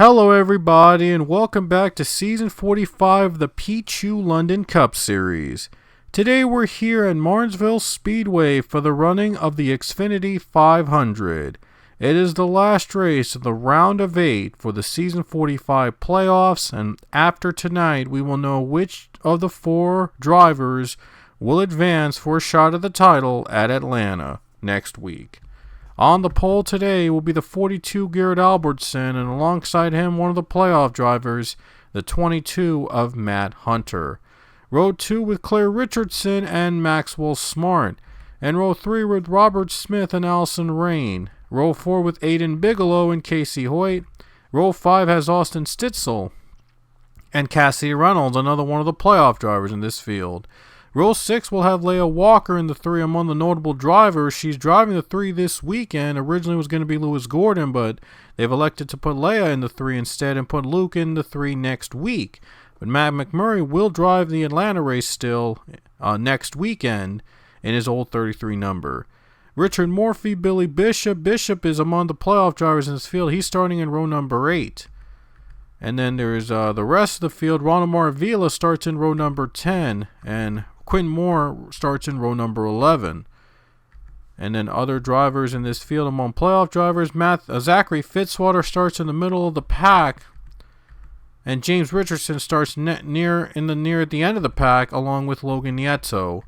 Hello everybody and welcome back to Season 45 of the Pichu London Cup Series. Today we're here at Martinsville Speedway for the running of the Xfinity 500. It is the last race of the round of 8 for the Season 45 playoffs, and after tonight we will know which of the 4 drivers will advance for a shot at the title at Atlanta next week. On the pole today will be the 42 Garrett Albertson, and alongside him one of the playoff drivers, the 22 of Matt Hunter. Row 2 with Claire Richardson and Maxwell Smart, and Row 3 with Robert Smith and Allison Rain. Row 4 with Aiden Bigelow and Casey Hoyt. Row 5 has Austin Stitzel and Cassie Reynolds, another one of the playoff drivers in this field. Row 6 will have Leah Walker in the 3 among the notable drivers. She's driving the 3 this weekend. Originally it was going to be Lewis Gordon, but they've elected to put Leah in the 3 instead and put Luke in the 3 next week. But Matt McMurray will drive the Atlanta race still next weekend in his old 33 number. Richard Morphy, Billy Bishop. Bishop is among the playoff drivers in this field. He's starting in row number 8. And then there's the rest of the field. Ronald Maravilla starts in row number 10, and Quinn Moore starts in row number 11. And then other drivers in this field among playoff drivers, Zachary Fitzwater starts in the middle of the pack, and James Richardson starts near at the end of the pack along with Logan Nieto,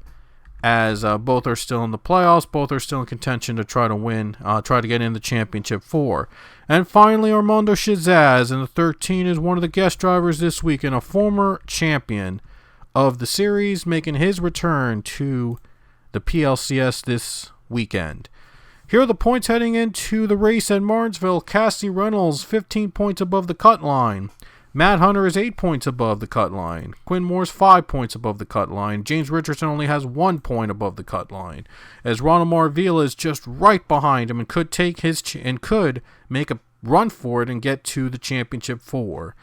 as both are still in the playoffs, both are still in contention to try to win, try to get in the championship 4. And finally, Armando Shazaz in the 13 is one of the guest drivers this week and a former champion of the series, making his return to the PLCS this weekend. Here are the points heading into the race at Martinsville. Cassie Reynolds 15 points above the cut line. Matt Hunter is 8 points above the cut line. Quinn Moore's 5 points above the cut line. James Richardson only has 1 point above the cut line, as Ronald Maravilla is just right behind him and could could make a run for it and get to the championship 4.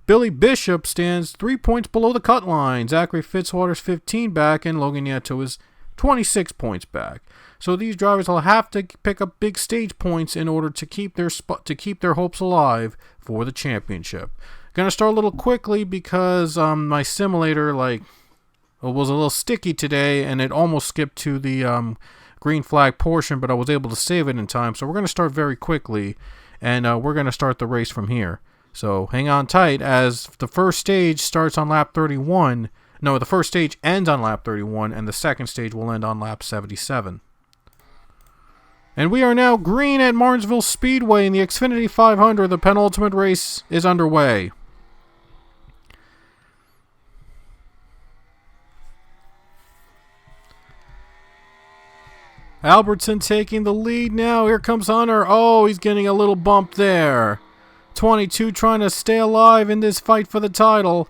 Billy Bishop stands 3 points below the cut line. Zachary Fitzwater's 15 back, and Logan Nieto is 26 points back. So these drivers will have to pick up big stage points in order to keep their hopes alive for the championship. Gonna start a little quickly because my simulator was a little sticky today, and it almost skipped to the green flag portion, but I was able to save it in time. So we're gonna start very quickly, and we're gonna start the race from here. So hang on tight, as the first stage starts on lap 31. No, the first stage ends on lap 31, and the second stage will end on lap 77. And we are now green at Martinsville Speedway in the Xfinity 500. The penultimate race is underway. Albertson taking the lead now. Here comes Hunter. Oh, he's getting a little bump there. 22 trying to stay alive in this fight for the title.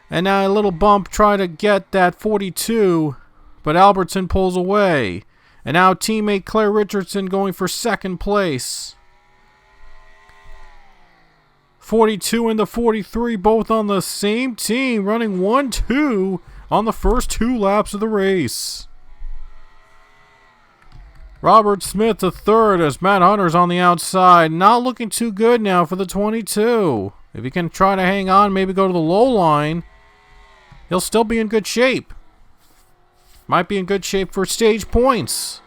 And now a little bump trying to get that 42. But Albertson pulls away. And now teammate Claire Richardson going for second place. 42 and the 43 both on the same team, running 1-2 on the first 2 laps of the race. Robert Smith the third, as Matt Hunter's on the outside. Not looking too good now for the 22. If he can try to hang on, maybe go to the low line, he'll still be in good shape. Might be in good shape for stage points.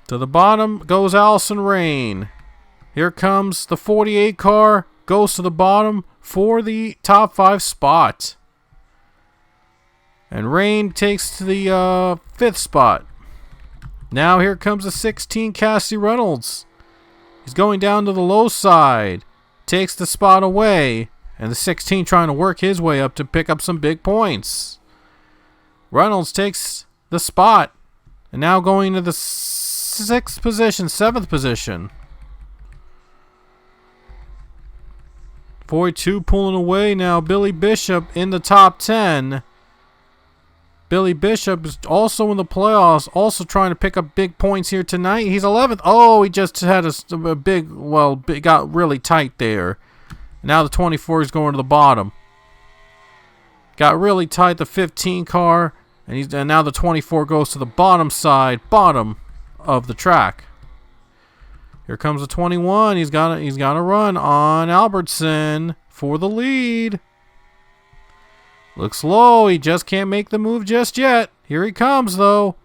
To the bottom goes Allison Rain. Here comes the 48 car. Goes to the bottom for the top 5 spot. And Rain takes the 5th spot. Now here comes the 16 Cassie Reynolds. He's going down to the low side. Takes the spot away. And the 16 trying to work his way up to pick up some big points. Reynolds takes the spot. And now going to the 7th position. 42 pulling away now. Billy Bishop in the top 10. Billy Bishop is also in the playoffs, also trying to pick up big points here tonight. He's 11th. Oh, he just had a big, got really tight there. Now the 24 is going to the bottom. Got really tight, the 15 car, and now the 24 goes to the bottom side, bottom of the track. Here comes the 21. He's got a run on Albertson for the lead. Looks low. He just can't make the move just yet. Here he comes, though.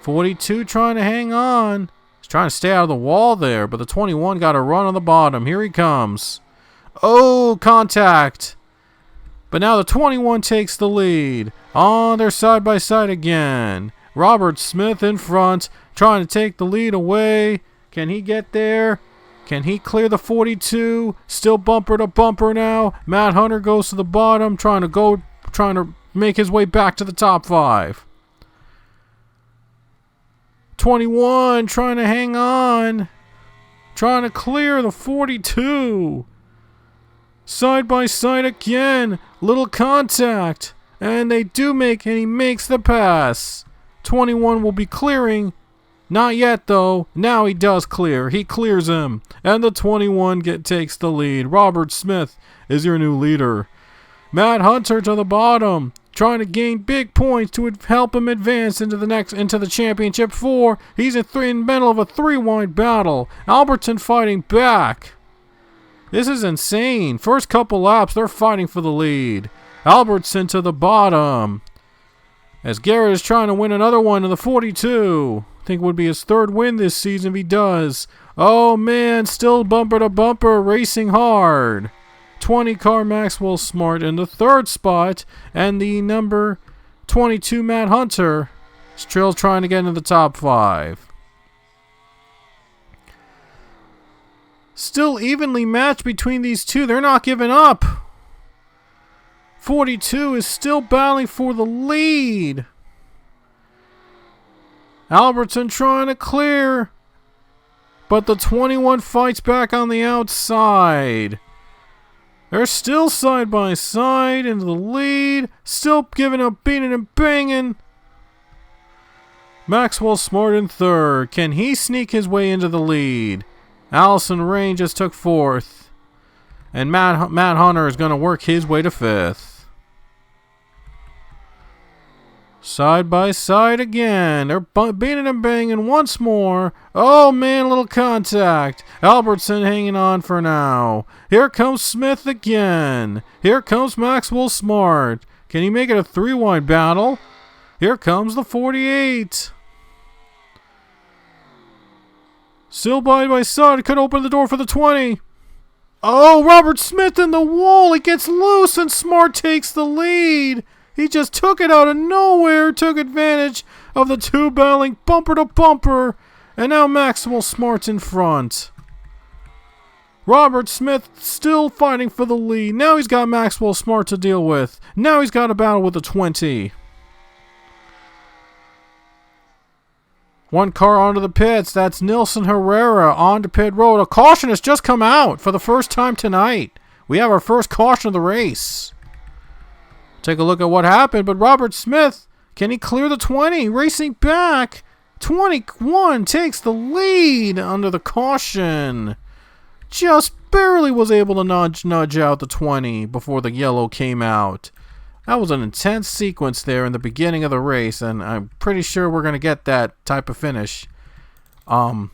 42 trying to hang on. He's trying to stay out of the wall there, but the 21 got a run on the bottom. Here he comes. Oh, contact. But now the 21 takes the lead. On, they're side by side again. Robert Smith in front, trying to take the lead away. Can he get there? Can he clear the 42? Still bumper to bumper now. Matt Hunter goes to the bottom, trying to make his way back to the top 5. 21 trying to hang on. Trying to clear the 42. Side by side again. Little contact. And they do make, and he makes the pass. 21 will be clearing. Not yet, though. Now he does clear. He clears him. And the 21 takes the lead. Robert Smith is your new leader. Matt Hunter to the bottom, trying to gain big points to help him advance into the championship 4. He's in the middle of a 3-wide battle. Albertson fighting back. This is insane. First couple laps, they're fighting for the lead. Albertson to the bottom, as Garrett is trying to win another one in the 42. I think it would be his 3rd win this season if he does. Oh man, still bumper to bumper, racing hard. 20 car Maxwell Smart in the 3rd spot, and the number 22 Matt Hunter still trying to get into the top 5. Still evenly matched between these two. They're not giving up. 42 is still battling for the lead. Albertson trying to clear, but the 21 fights back on the outside. They're still side by side into the lead. Still giving up, beating and banging. Maxwell Smart in 3rd. Can he sneak his way into the lead? Allison Rain just took 4th. And Matt Hunter is going to work his way to 5th. Side by side again. They're beating and banging once more. Oh man, little contact. Albertson hanging on for now. Here comes Smith again. Here comes Maxwell Smart. Can he make it a 3-wide battle? Here comes the 48. Still by side. Could open the door for the 20. Oh, Robert Smith in the wall. He gets loose and Smart takes the lead. He just took it out of nowhere, took advantage of the 2 battling bumper to bumper, and now Maxwell Smart's in front. Robert Smith still fighting for the lead. Now he's got Maxwell Smart to deal with. Now he's got a battle with the 20. 1 car onto the pits. That's Nilson Herrera onto pit road. A caution has just come out for the first time tonight. We have our first caution of the race. Take a look at what happened, but Robert Smith, can he clear the 20? Racing back. 21 takes the lead under the caution. Just barely was able to nudge out the 20 before the yellow came out. That was an intense sequence there in the beginning of the race, and I'm pretty sure we're going to get that type of finish at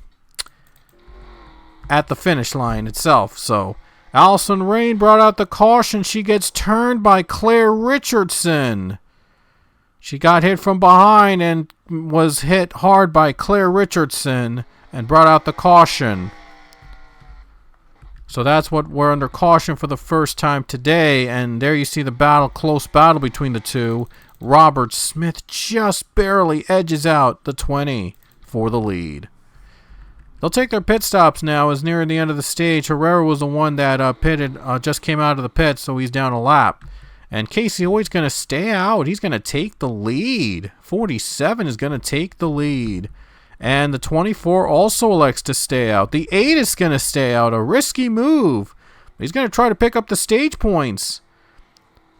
the finish line itself. So Allison Rain brought out the caution. She gets turned by Claire Richardson. She got hit from behind and was hit hard by Claire Richardson and brought out the caution. So that's what we're under caution for the first time today. And there you see the battle, close battle between the two. Robert Smith just barely edges out the 20 for the lead. They'll take their pit stops now as near the end of the stage. Herrera was the one that just came out of the pit, so he's down a lap. And Casey Hoyt's going to stay out. He's going to take the lead. 47 is going to take the lead. And the 24 also elects to stay out. The 8 is going to stay out. A risky move. He's going to try to pick up the stage points.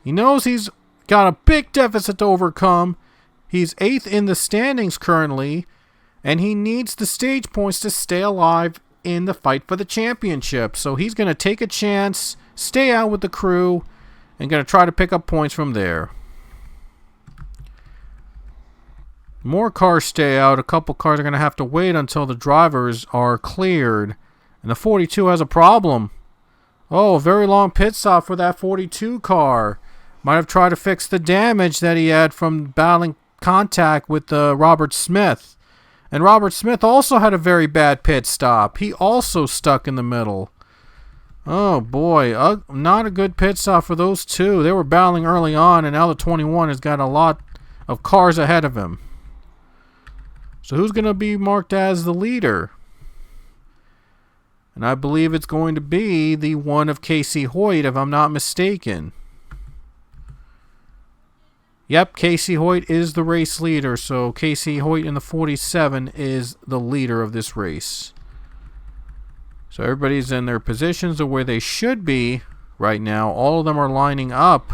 He knows he's got a big deficit to overcome. He's 8th in the standings currently. And he needs the stage points to stay alive in the fight for the championship. So he's going to take a chance, stay out with the crew, and going to try to pick up points from there. More cars stay out. A couple cars are going to have to wait until the drivers are cleared. And the 42 has a problem. Oh, a very long pit stop for that 42 car. Might have tried to fix the damage that he had from battling contact with Robert Smith. And Robert Smith also had a very bad pit stop. He also stuck in the middle. Oh boy, not a good pit stop for those two. They were battling early on, and now the 21 has got a lot of cars ahead of him. So who's going to be marked as the leader? And I believe it's going to be the one of Casey Hoyt, if I'm not mistaken. Yep, Casey Hoyt is the race leader. So Casey Hoyt in the 47 is the leader of this race. So everybody's in their positions of where they should be right now. All of them are lining up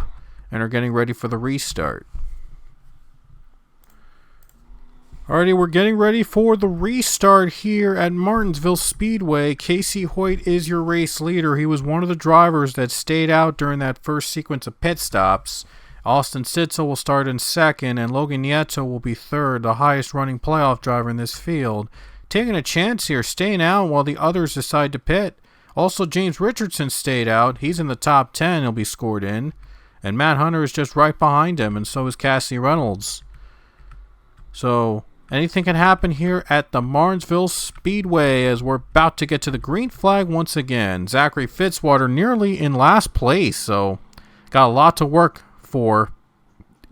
and are getting ready for the restart. Alrighty, we're getting ready for the restart here at Martinsville Speedway. Casey Hoyt is your race leader. He was one of the drivers that stayed out during that first sequence of pit stops. Austin Sitzel will start in second, and Logan Nieto will be third, the highest running playoff driver in this field. Taking a chance here, staying out while the others decide to pit. Also, James Richardson stayed out. He's in the top 10. He'll be scored in. And Matt Hunter is just right behind him, and so is Cassie Reynolds. So anything can happen here at the Martinsville Speedway as we're about to get to the green flag once again. Zachary Fitzwater nearly in last place, so got a lot to work for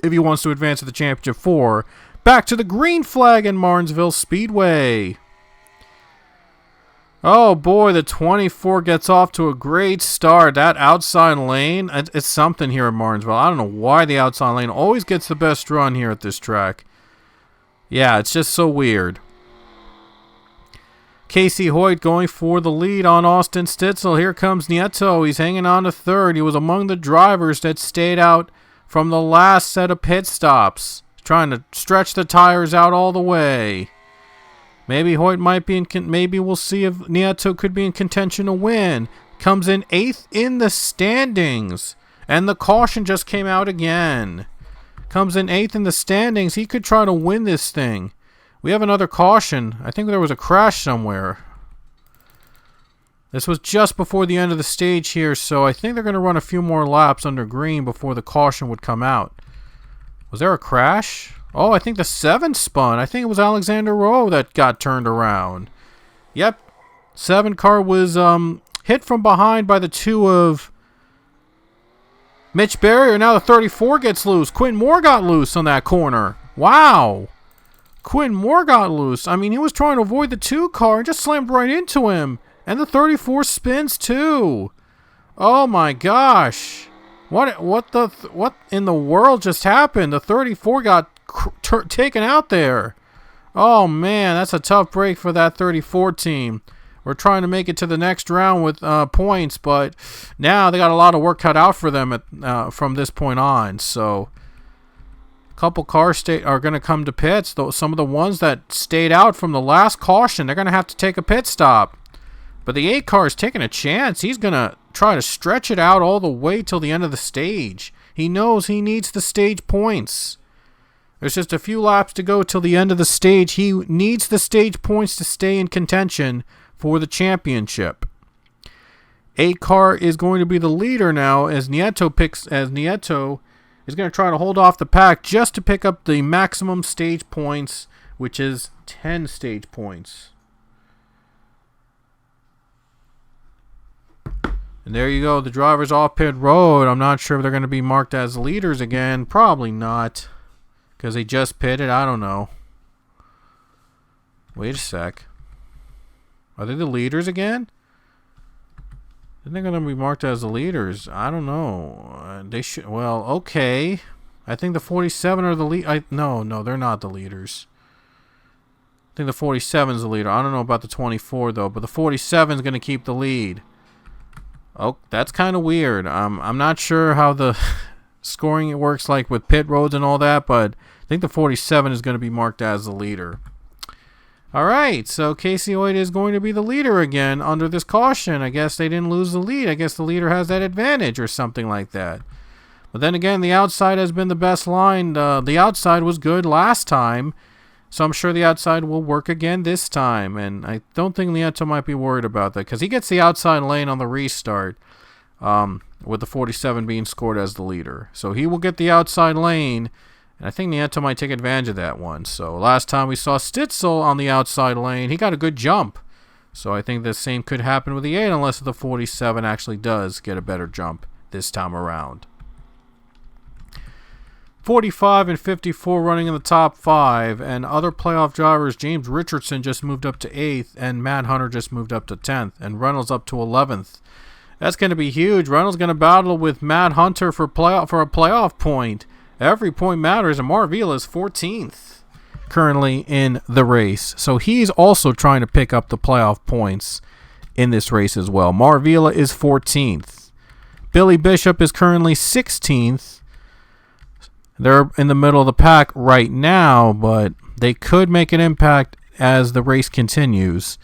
if he wants to advance to the championship 4. Back to the green flag in Martinsville Speedway. Oh boy, the 24 gets off to a great start. That outside lane, it's something here in Martinsville. I don't know why the outside lane always gets the best run here at this track. Yeah, it's just so weird. Casey Hoyt going for the lead on Austin Stitzel. Here comes Nieto. He's hanging on to third. He was among the drivers that stayed out from the last set of pit stops, trying to stretch the tires out all the way. Maybe Hoyt might be in. Maybe we'll see if Nieto could be in contention to win. Comes in 8th in the standings, and the caution just came out again. Comes in 8th in the standings. He could try to win this thing. We have another caution. I think there was a crash somewhere. This was just before the end of the stage here, so I think they're going to run a few more laps under green before the caution would come out. Was there a crash? Oh, I think the 7 spun. I think it was Alexander Rowe that got turned around. Yep. 7 car was hit from behind by the 2 of Mitch Barrier. Now the 34 gets loose. Quinn Moore got loose on that corner. Wow. Quinn Moore got loose. I mean, he was trying to avoid the 2 car and just slammed right into him. And the 34 spins too. Oh my gosh. What in the world just happened? The 34 got taken out there. Oh man, that's a tough break for that 34 team. We're trying to make it to the next round with points, but now they got a lot of work cut out for them from this point on. So a couple cars are going to come to pits. Some of the ones that stayed out from the last caution, they're going to have to take a pit stop. But the 8 car is taking a chance. He's going to try to stretch it out all the way till the end of the stage. He knows he needs the stage points. There's just a few laps to go till the end of the stage. He needs the stage points to stay in contention for the championship. 8 car is going to be the leader now as Nieto is going to try to hold off the pack just to pick up the maximum stage points, which is 10 stage points. And there you go, the drivers off pit road. I'm not sure if they're going to be marked as leaders again. Probably not, because they just pitted. I don't know. Wait a sec. Are they the leaders again? I think they're going to be marked as the leaders. I don't know. They should. Well, okay. I think the 47 are the lead. No, they're not the leaders. I think the 47 is the leader. I don't know about the 24 though, but the 47 is going to keep the lead. Oh, that's kind of weird. I'm not sure how the scoring works like with pit roads and all that, but I think the 47 is going to be marked as the leader. All right, so Casey Hoyt is going to be the leader again under this caution. I guess they didn't lose the lead. I guess the leader has that advantage or something like that. But then again, the outside has been the best line. The outside was good last time. So I'm sure the outside will work again this time. And I don't think Nieto might be worried about that because he gets the outside lane on the restart with the 47 being scored as the leader. So he will get the outside lane. And I think Nieto might take advantage of that one. So last time we saw Stitzel on the outside lane, he got a good jump. So I think the same could happen with the 8 unless the 47 actually does get a better jump this time around. 45 and 54 running in the top 5, and other playoff drivers, James Richardson just moved up to 8th, and Matt Hunter just moved up to 10th, and Reynolds up to 11th. That's going to be huge. Reynolds going to battle with Matt Hunter for a playoff point. Every point matters, and Martinsville is 14th currently in the race. So he's also trying to pick up the playoff points in this race as well. Martinsville is 14th. Billy Bishop is currently 16th. They're in the middle of the pack right now, but they could make an impact as the race continues.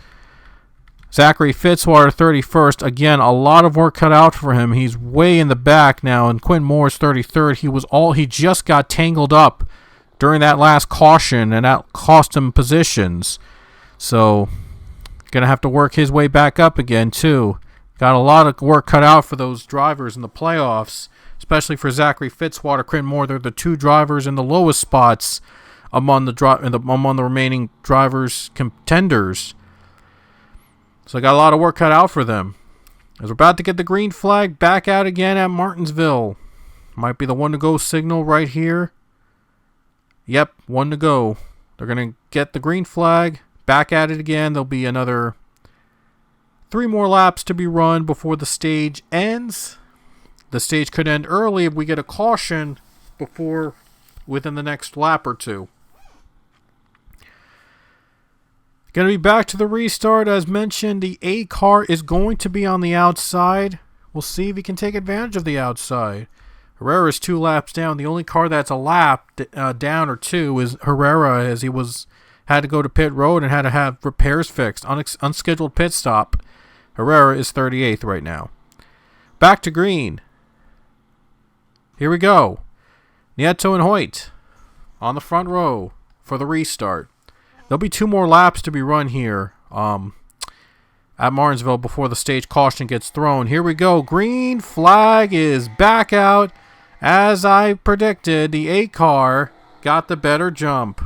Zachary Fitzwater, 31st. Again, a lot of work cut out for him. He's way in the back now, and Quinn Moore's 33rd. He just got tangled up during that last caution, and that cost him positions. So, going to have to work his way back up again, too. Got a lot of work cut out for those drivers in the playoffs, especially for Zachary Fitzwater, Quinn Moore. They're the two drivers in the lowest spots among the remaining drivers contenders. So I got a lot of work cut out for them. As we're about to get the green flag back out again at Martinsville. Might be the one to go signal right here. Yep, one to go. They're going to get the green flag back at it again. There'll be another 3 more laps to be run before the stage ends. The stage could end early if we get a caution within the next lap or two. Going to be back to the restart. As mentioned, the 8 car is going to be on the outside. We'll see if he can take advantage of the outside. Herrera is 2 laps down. The only car that's a lap down or 2 is Herrera, as he had to go to pit road and had to have repairs fixed. Unscheduled pit stop. Herrera is 38th right now. Back to green. Here we go. Nieto and Hoyt on the front row for the restart. There'll be 2 more laps to be run here at Martinsville before the stage caution gets thrown. Here we go. Green flag is back out. As I predicted, the 8 car got the better jump.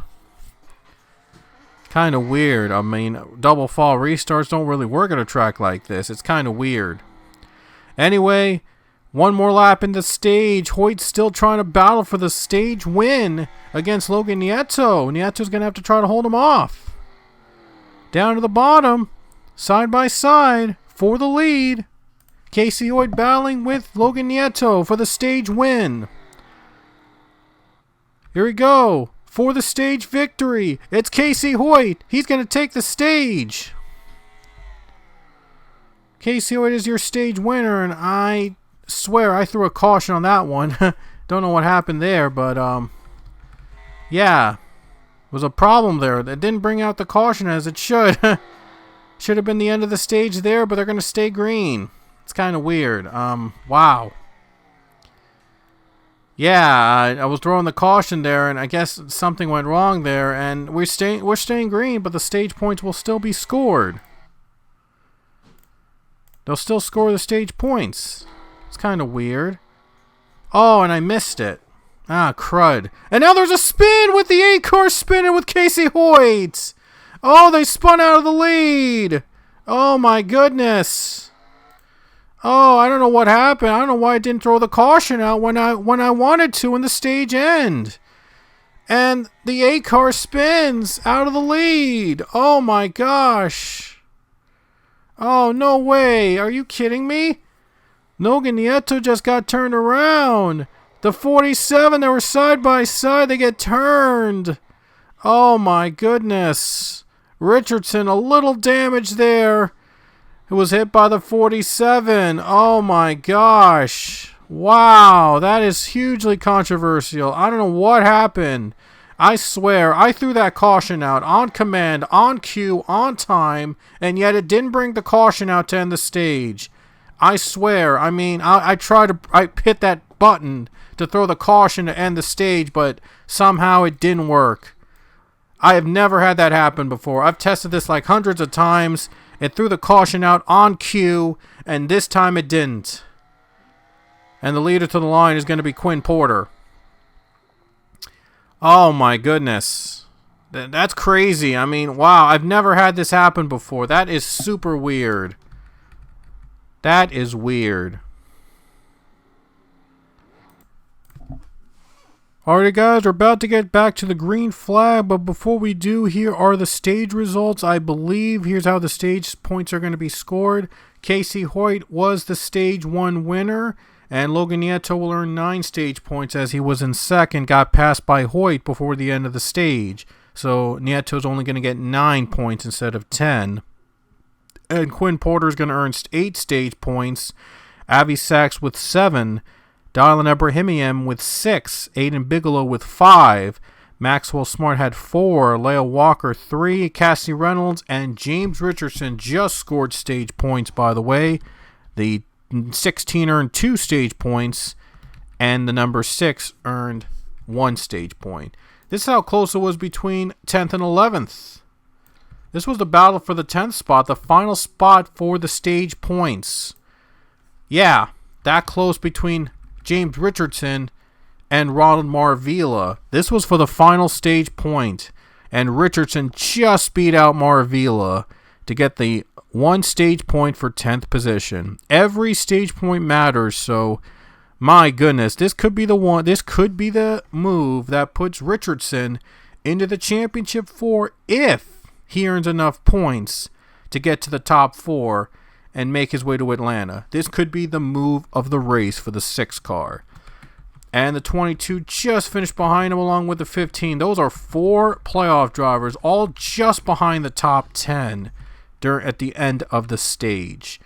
Kind of weird. I mean, double fall restarts don't really work at a track like this. It's kind of weird. Anyway, 1 more lap in the stage. Hoyt's still trying to battle for the stage win against Logan Nieto. Nieto's going to have to try to hold him off. Down to the bottom, side by side, for the lead. Casey Hoyt battling with Logan Nieto for the stage win. Here we go. For the stage victory. It's Casey Hoyt. He's going to take the stage. Casey Hoyt is your stage winner, and I swear I threw a caution on that one. Don't know what happened there, but yeah, it was a problem there. It didn't bring out the caution as it should. Should have been the end of the stage there, but they're going to stay green. It's kind of weird. Wow. Yeah, I was throwing the caution there, and I guess something went wrong there, and we're staying green, but the stage points will still be scored. They'll still score the stage points. It's kind of weird. Oh, and I missed it. Ah, crud. And now there's a spin with the 8 car spinning with Casey Hoyt. Oh, they spun out of the lead. Oh, my goodness. Oh, I don't know what happened. I don't know why I didn't throw the caution out when I wanted to in the stage end. And the 8 car spins out of the lead. Oh, my gosh. Oh, no way. Are you kidding me? Logan Nieto just got turned around. The 47, they were side by side. They get turned. Oh, my goodness. Richardson, a little damage there. It was hit by the 47. Oh, my gosh. Wow, that is hugely controversial. I don't know what happened. I swear, I threw that caution out on command, on cue, on time, and yet it didn't bring the caution out to end the stage. I swear, I mean, I hit that button to throw the caution to end the stage, but somehow it didn't work. I have never had that happen before. I've tested this like hundreds of times. It threw the caution out on cue, and this time it didn't. And the leader to the line is going to be Quinn Porter. Oh my goodness. That's crazy. I mean, wow, I've never had this happen before. That is super weird. That is weird. Alright guys, we're about to get back to the green flag, but before we do, here are the stage results. I believe here's how the stage points are going to be scored. Casey Hoyt was the stage 1 winner, and Logan Nieto will earn 9 stage points as he was in second, got passed by Hoyt before the end of the stage. So Nieto's only going to get 9 points instead of 10. And Quinn Porter is going to earn 8 stage points, Avi Sachs with 7, Dylan Ebrahimian with 6, Aiden Bigelow with 5, Maxwell Smart had 4, Leah Walker 3, Cassie Reynolds, and James Richardson just scored stage points, by the way. The 16 earned 2 stage points, and the number 6 earned 1 stage point. This is how close it was between 10th and 11th. This was the battle for the 10th spot, the final spot for the stage points. Yeah, that close between James Richardson and Ronald Marvila. This was for the final stage point, and Richardson just beat out Marvila to get the 1 stage point for 10th position. Every stage point matters, so my goodness, this could be the one. This could be the move that puts Richardson into the championship 4 if he earns enough points to get to the top 4 and make his way to Atlanta. This could be the move of the race for the 6 car. And the 22 just finished behind him along with the 15. Those are 4 playoff drivers, all just behind the top 10 at the end of the stage.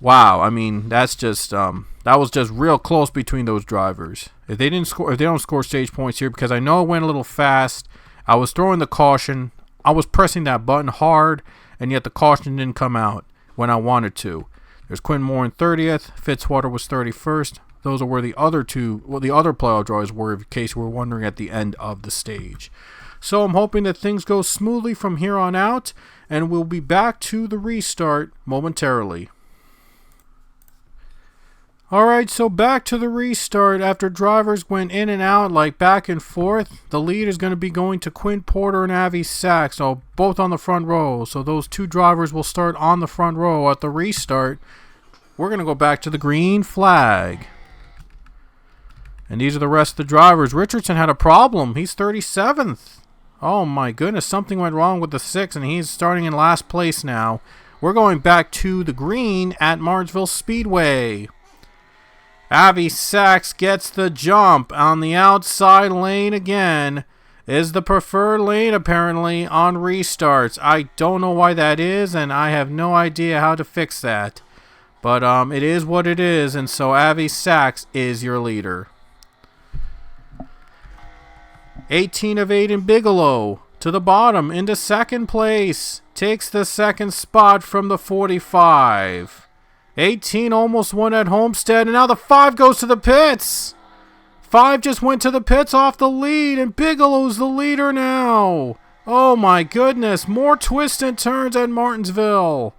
Wow, I mean, that's just that was just real close between those drivers. If they don't score stage points here, because I know it went a little fast, I was throwing the caution, I was pressing that button hard, and yet the caution didn't come out when I wanted to. There's Quinn Moore in 30th. Fitzwater was 31st. Those are where the other playoff drivers were, in case you were wondering, at the end of the stage. So I'm hoping that things go smoothly from here on out, and we'll be back to the restart momentarily. Alright, so back to the restart. After drivers went in and out, like back and forth, the lead is going to be going to Quinn Porter and Avi Sachs, so both on the front row. So those 2 drivers will start on the front row at the restart. We're going to go back to the green flag. And these are the rest of the drivers. Richardson had a problem. He's 37th. Oh my goodness, something went wrong with the 6, and he's starting in last place now. We're going back to the green at Martinsville Speedway. Avi Sachs gets the jump on the outside lane again. Is the preferred lane apparently on restarts. I don't know why that is, and I have no idea how to fix that. But it is what it is, and so Avi Sachs is your leader. 18 of Aiden Bigelow to the bottom into second place. Takes the second spot from the 45. 18 almost won at Homestead, and now the 5 goes to the pits. 5 just went to the pits off the lead, and Bigelow's the leader now. Oh my goodness, more twists and turns at Martinsville.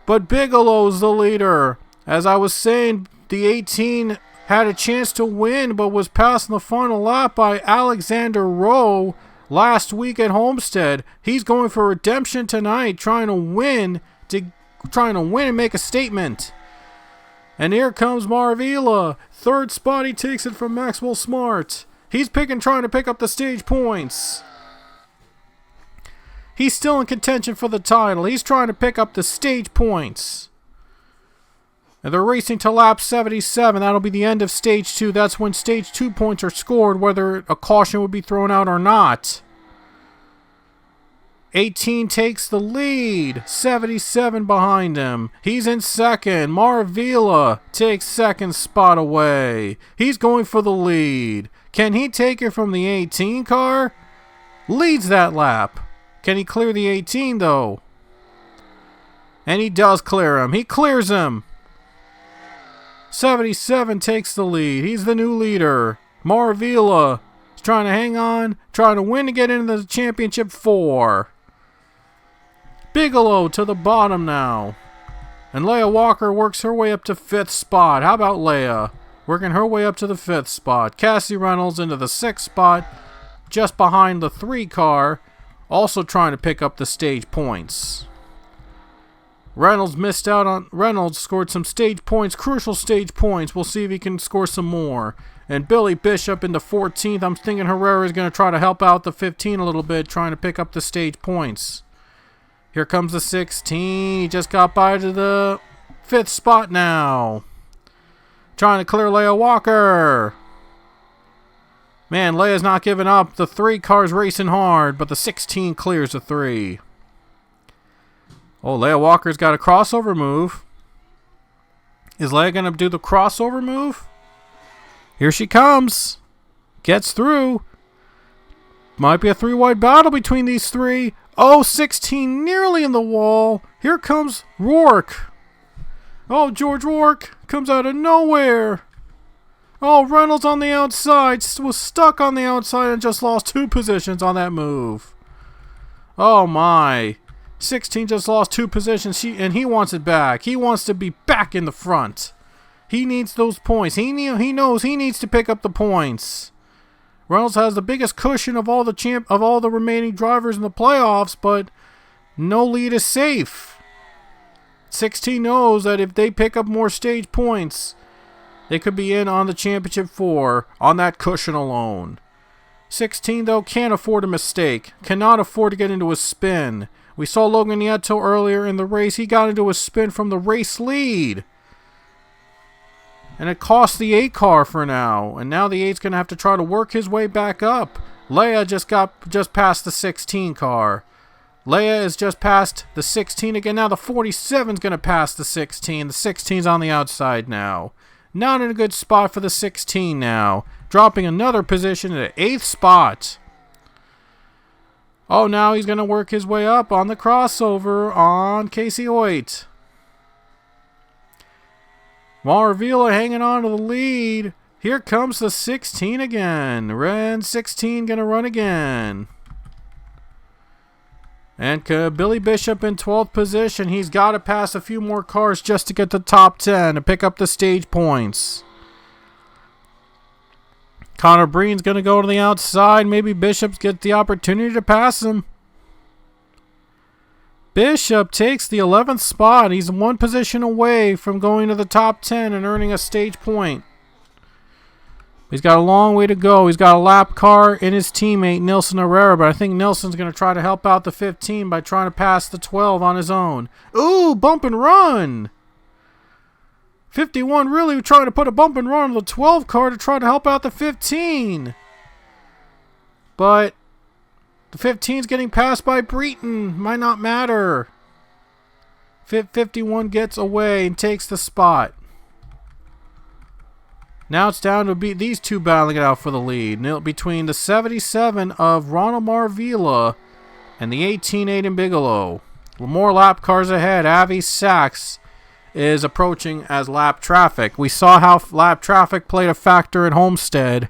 But Bigelow's the leader. As I was saying, the 18 had a chance to win, but was passed in the final lap by Alexander Rowe last week at Homestead. He's going for redemption tonight, trying to win and make a statement. And here comes Marvila. 3rd spot, he takes it from Maxwell Smart. He's trying to pick up the stage points. He's still in contention for the title. He's trying to pick up the stage points. And they're racing to lap 77. That'll be the end of stage 2. That's when stage 2 points are scored, whether a caution would be thrown out or not. 18 takes the lead, 77 behind him. He's in second. Marvila takes second spot away. He's going for the lead. Can he take it from the 18 car? Leads that lap. Can he clear the 18 though? And he does clear him. He clears him. 77 takes the lead. He's the new leader. Marvila He's trying to hang on, trying to win to get into the championship 4. Bigelow to the bottom now. And Leia Walker works her way up to 5th spot. How about Leia? Working her way up to the 5th spot. Cassie Reynolds into the 6th spot, just behind the 3 car, also trying to pick up the stage points. Reynolds scored some stage points, crucial stage points. We'll see if he can score some more. And Billy Bishop into 14th. I'm thinking Herrera is going to try to help out the 15 a little bit, trying to pick up the stage points. Here comes the 16. He just got by to the 5th spot now. Trying to clear Leia Walker. Man, Leia's not giving up. The 3 car's racing hard, but the 16 clears the 3. Oh, Leia Walker's got a crossover move. Is Leia going to do the crossover move? Here she comes. Gets through. Might be a 3-wide battle between these 3. Oh, 16 nearly in the wall. Here comes Rourke. Oh, George Rourke comes out of nowhere. Oh, Reynolds on the outside. Was stuck on the outside and just lost 2 positions on that move. Oh, my. 16 just lost 2 positions, and he wants it back. He wants to be back in the front. He needs those points. He knows he needs to pick up the points. Reynolds has the biggest cushion of all the remaining drivers in the playoffs, but no lead is safe. 16 knows that if they pick up more stage points, they could be in on the championship 4 on that cushion alone. 16, though, can't afford a mistake. Cannot afford to get into a spin. We saw Logan Nieto earlier in the race. He got into a spin from the race lead. And it cost the 8 car for now. And now the 8's going to have to try to work his way back up. Leia just past the 16 car. Leia is just past the 16 again. Now the 47's going to pass the 16. The 16's on the outside now. Not in a good spot for the 16 now. Dropping another position at the 8th spot. Oh, now he's going to work his way up on the crossover on Casey Hoyt. Marvila hanging on to the lead. Here comes the 16 again. Ren 16 going to run again. And Billy Bishop in 12th position. He's got to pass a few more cars just to get the top 10 to pick up the stage points. Connor Breen's going to go to the outside. Maybe Bishop gets the opportunity to pass him. Bishop takes the 11th spot. He's 1 position away from going to the top 10 and earning a stage point. He's got a long way to go. He's got a lap car in his teammate, Nilson Herrera, but I think Nilson's going to try to help out the 15 by trying to pass the 12 on his own. Ooh, bump and run! 51 really trying to put a bump and run on the 12 car to try to help out the 15. But the 15's getting passed by Breton. Might not matter. 51 gets away and takes the spot. Now it's down to be these 2 battling it out for the lead. Between the 77 of Ronald Marvila and the 18 Aiden Bigelow. More lap cars ahead. Avi Sachs is approaching as lap traffic. We saw how lap traffic played a factor at Homestead,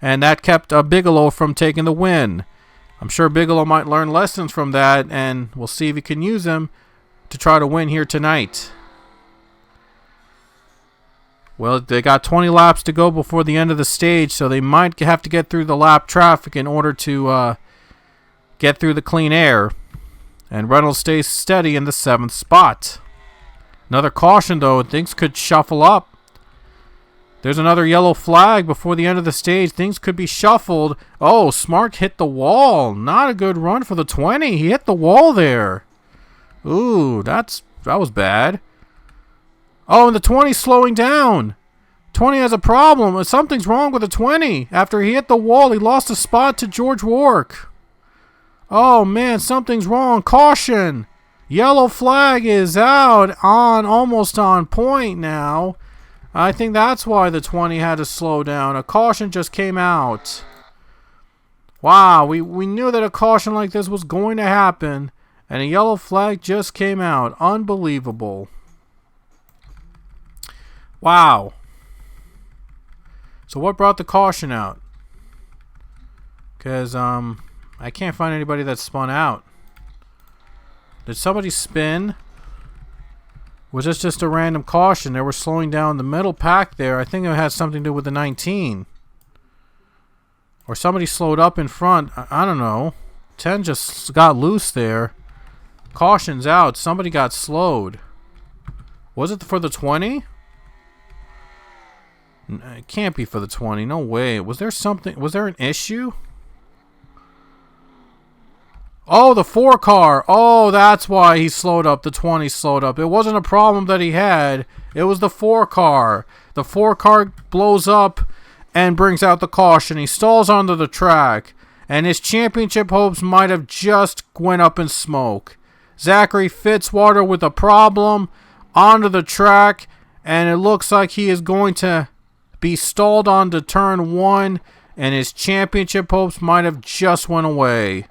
and that kept Bigelow from taking the win. I'm sure Bigelow might learn lessons from that, and we'll see if he can use them to try to win here tonight. Well, they got 20 laps to go before the end of the stage, so they might have to get through the lap traffic in order to get through the clean air. And Reynolds stays steady in the 7th spot. Another caution, though, and things could shuffle up. There's another yellow flag before the end of the stage. Things could be shuffled. Oh, Smart hit the wall. Not a good run for the 20. He hit the wall there. Ooh, that was bad. Oh, and the 20's slowing down. 20 has a problem. Something's wrong with the 20. After he hit the wall, he lost a spot to George Rourke. Oh, man, something's wrong. Caution. Yellow flag is out almost on point now. I think that's why the 20 had to slow down. A caution just came out. Wow, we knew that a caution like this was going to happen, and a yellow flag just came out. Unbelievable. Wow. So what brought the caution out? because I can't find anybody that spun out. Did somebody spin? Was this just a random caution? They were slowing down the middle pack there. I think it had something to do with the 19. Or somebody slowed up in front. I don't know. 10 just got loose there. Caution's out. Somebody got slowed. Was it for the 20? It can't be for the 20. No way. Was there something? Was there an issue? Oh, the 4 car. Oh, that's why he slowed up. The 20 slowed up. It wasn't a problem that he had. It was the 4 car. The 4 car blows up and brings out the caution. He stalls onto the track. And his championship hopes might have just went up in smoke. Zachary Fitzwater with a problem onto the track. And it looks like he is going to be stalled onto turn 1. And his championship hopes might have just went away.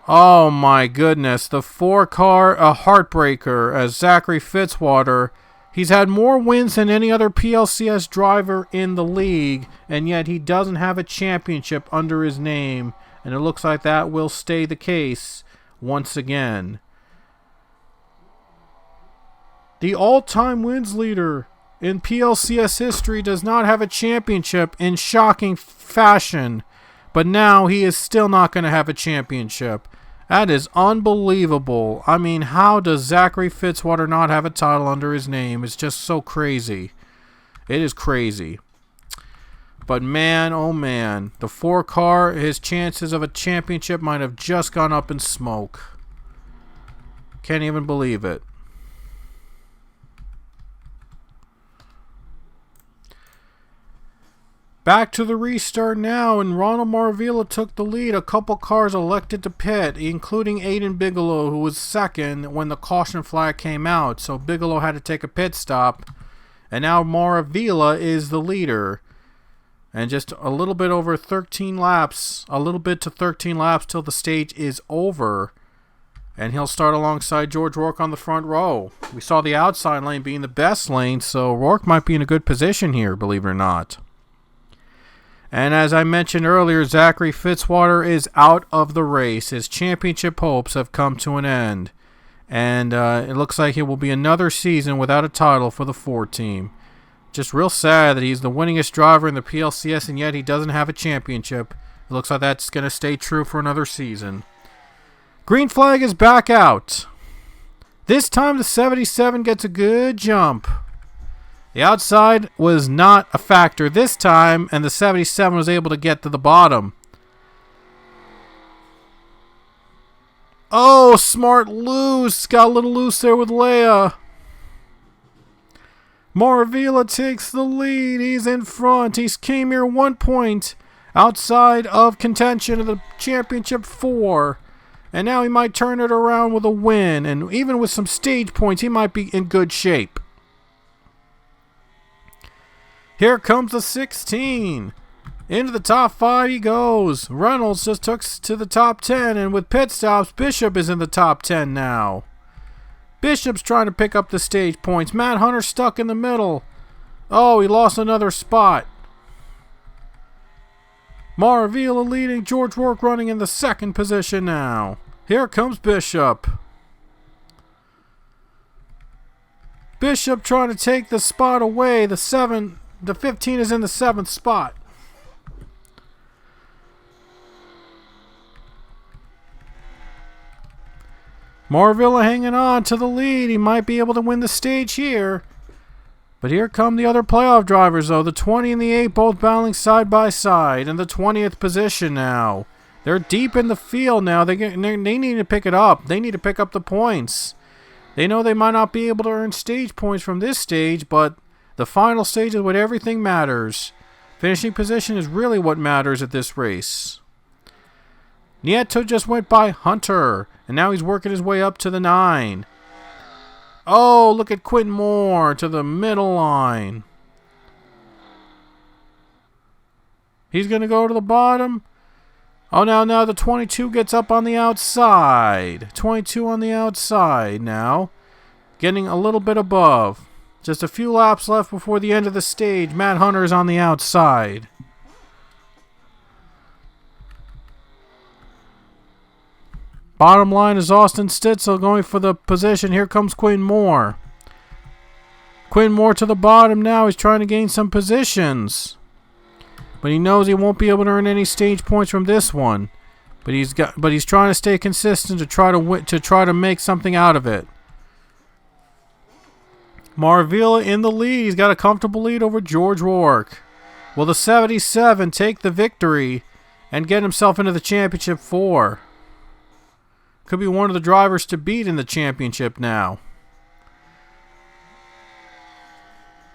Oh my goodness, the 4 car, a heartbreaker as Zachary Fitzwater. He's had more wins than any other PLCS driver in the league, and yet he doesn't have a championship under his name, and it looks like that will stay the case once again. The all-time wins leader in PLCS history does not have a championship in shocking fashion, but now he is still not going to have a championship. That is unbelievable. I mean, how does Zachary Fitzwater not have a title under his name? It's just so crazy. It is crazy. But man, oh man, the 4 car, his chances of a championship might have just gone up in smoke. Can't even believe it. Back to the restart now, and Ronald Maravilla took the lead. A couple cars elected to pit, including Aiden Bigelow, who was second when the caution flag came out. So Bigelow had to take a pit stop, and now Maravilla is the leader. And just a little bit over 13 laps, a little bit to 13 laps till the stage is over. And he'll start alongside George Rourke on the front row. We saw the outside lane being the best lane, so Rourke might be in a good position here, believe it or not. And as I mentioned earlier, Zachary Fitzwater is out of the race. His championship hopes have come to an end. And it looks like it will be another season without a title for the Ford team. Just real sad that he's the winningest driver in the PLCS, and yet he doesn't have a championship. It looks like that's going to stay true for another season. Green flag is back out. This time the 77 gets a good jump. The outside was not a factor this time, and the 77 was able to get to the bottom. Oh, smart loose. Got a little loose there with Leia. Maravilla takes the lead. He's in front. He came here 1 point outside of contention of the championship 4. And now he might turn it around with a win. And even with some stage points, he might be in good shape. Here comes the 16. Into the top 5 he goes. Reynolds just took to the top 10. And with pit stops, Bishop is in the top 10 now. Bishop's trying to pick up the stage points. Matt Hunter stuck in the middle. Oh, he lost another spot. Maravilla leading. George Rourke running in the second position now. Here comes Bishop. Bishop trying to take the spot away. The 15 is in the 7th spot. Maravilla hanging on to the lead. He might be able to win the stage here. But here come the other playoff drivers, though. The 20 and the 8 both battling side by side in the 20th position now. They're deep in the field now. They need to pick it up. They need to pick up the points. They know they might not be able to earn stage points from this stage, but the final stage is what everything matters. Finishing position is really what matters at this race. Nieto just went by Hunter, and now he's working his way up to the 9. Oh, look at Quentin Moore to the middle line. He's going to go to the bottom. Oh, now the 22 gets up on the outside. 22 on the outside now. Getting a little bit above. Just a few laps left before the end of the stage. Matt Hunter is on the outside. Bottom line is Austin Stitzel going for the position. Here comes Quinn Moore. Quinn Moore to the bottom now. He's trying to gain some positions. But he knows he won't be able to earn any stage points from this one. But he's trying to stay consistent to try to make something out of it. Marvilla in the lead. He's got a comfortable lead over George Rourke. Will the 77 take the victory and get himself into the championship 4? Could be one of the drivers to beat in the championship now.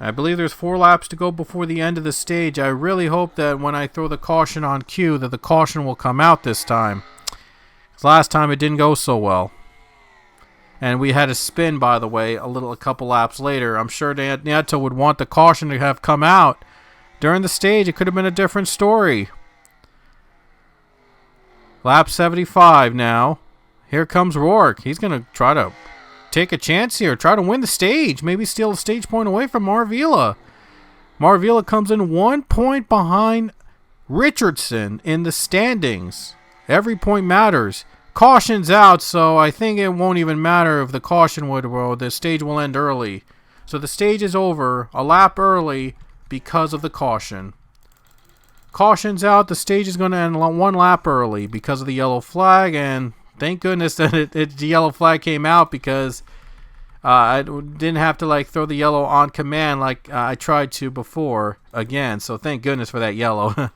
I believe there's 4 laps to go before the end of the stage. I really hope that when I throw the caution on cue that the caution will come out this time. 'Cause last time it didn't go so well. And we had a spin, by the way, a couple laps later. I'm sure Nieto would want the caution to have come out during the stage. It could have been a different story. Lap 75 now. Here comes Rourke. He's going to try to take a chance here. Try to win the stage. Maybe steal a stage point away from Marvilla. Marvilla comes in 1 point behind Richardson in the standings. Every point matters. Caution's out, so I think it won't even matter if the caution the stage will end early. So the stage is over a lap early because of the caution. Caution's out. The stage is going to end 1 lap early because of the yellow flag, and thank goodness that the yellow flag came out, because I didn't have to throw the yellow on command like I tried to before again. So thank goodness for that yellow.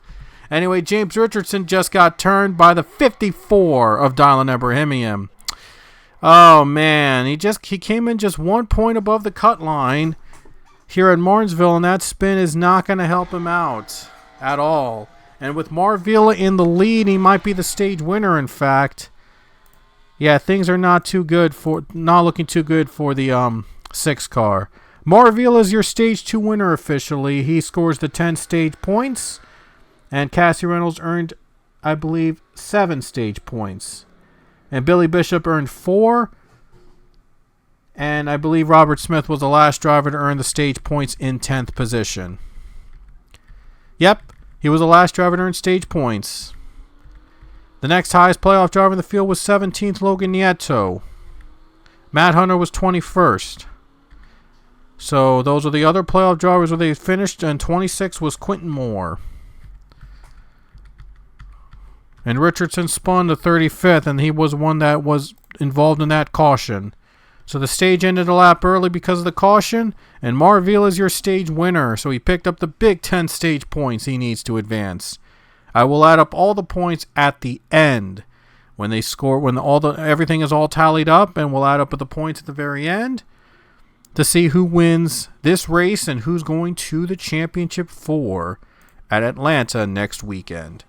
Anyway, James Richardson just got turned by the 54 of Dylan Ebrahimian. Oh man, he came in just 1 point above the cut line here at Martinsville, and that spin is not going to help him out at all. And with Marvilla in the lead, he might be the stage winner, in fact. Yeah, things are not looking too good for the 6 car. Marvilla is your stage 2 winner officially. He scores the 10 stage points, and Cassie Reynolds earned, I believe, 7 stage points, and Billy Bishop earned 4. And I believe Robert Smith was the last driver to earn the stage points in 10th position. Yep, he was the last driver to earn stage points. The next highest playoff driver in the field was 17th Logan Nieto. Matt Hunter was 21st. So those are the other playoff drivers where they finished, and 26 was Quentin Moore. And Richardson spun to 35th, and he was one that was involved in that caution. So the stage ended a lap early because of the caution, and Marville is your stage winner. So he picked up the big 10 stage points he needs to advance. I will add up all the points at the end when they score, when everything is all tallied up, and we'll add up the points at the very end to see who wins this race and who's going to the championship 4 at Atlanta next weekend.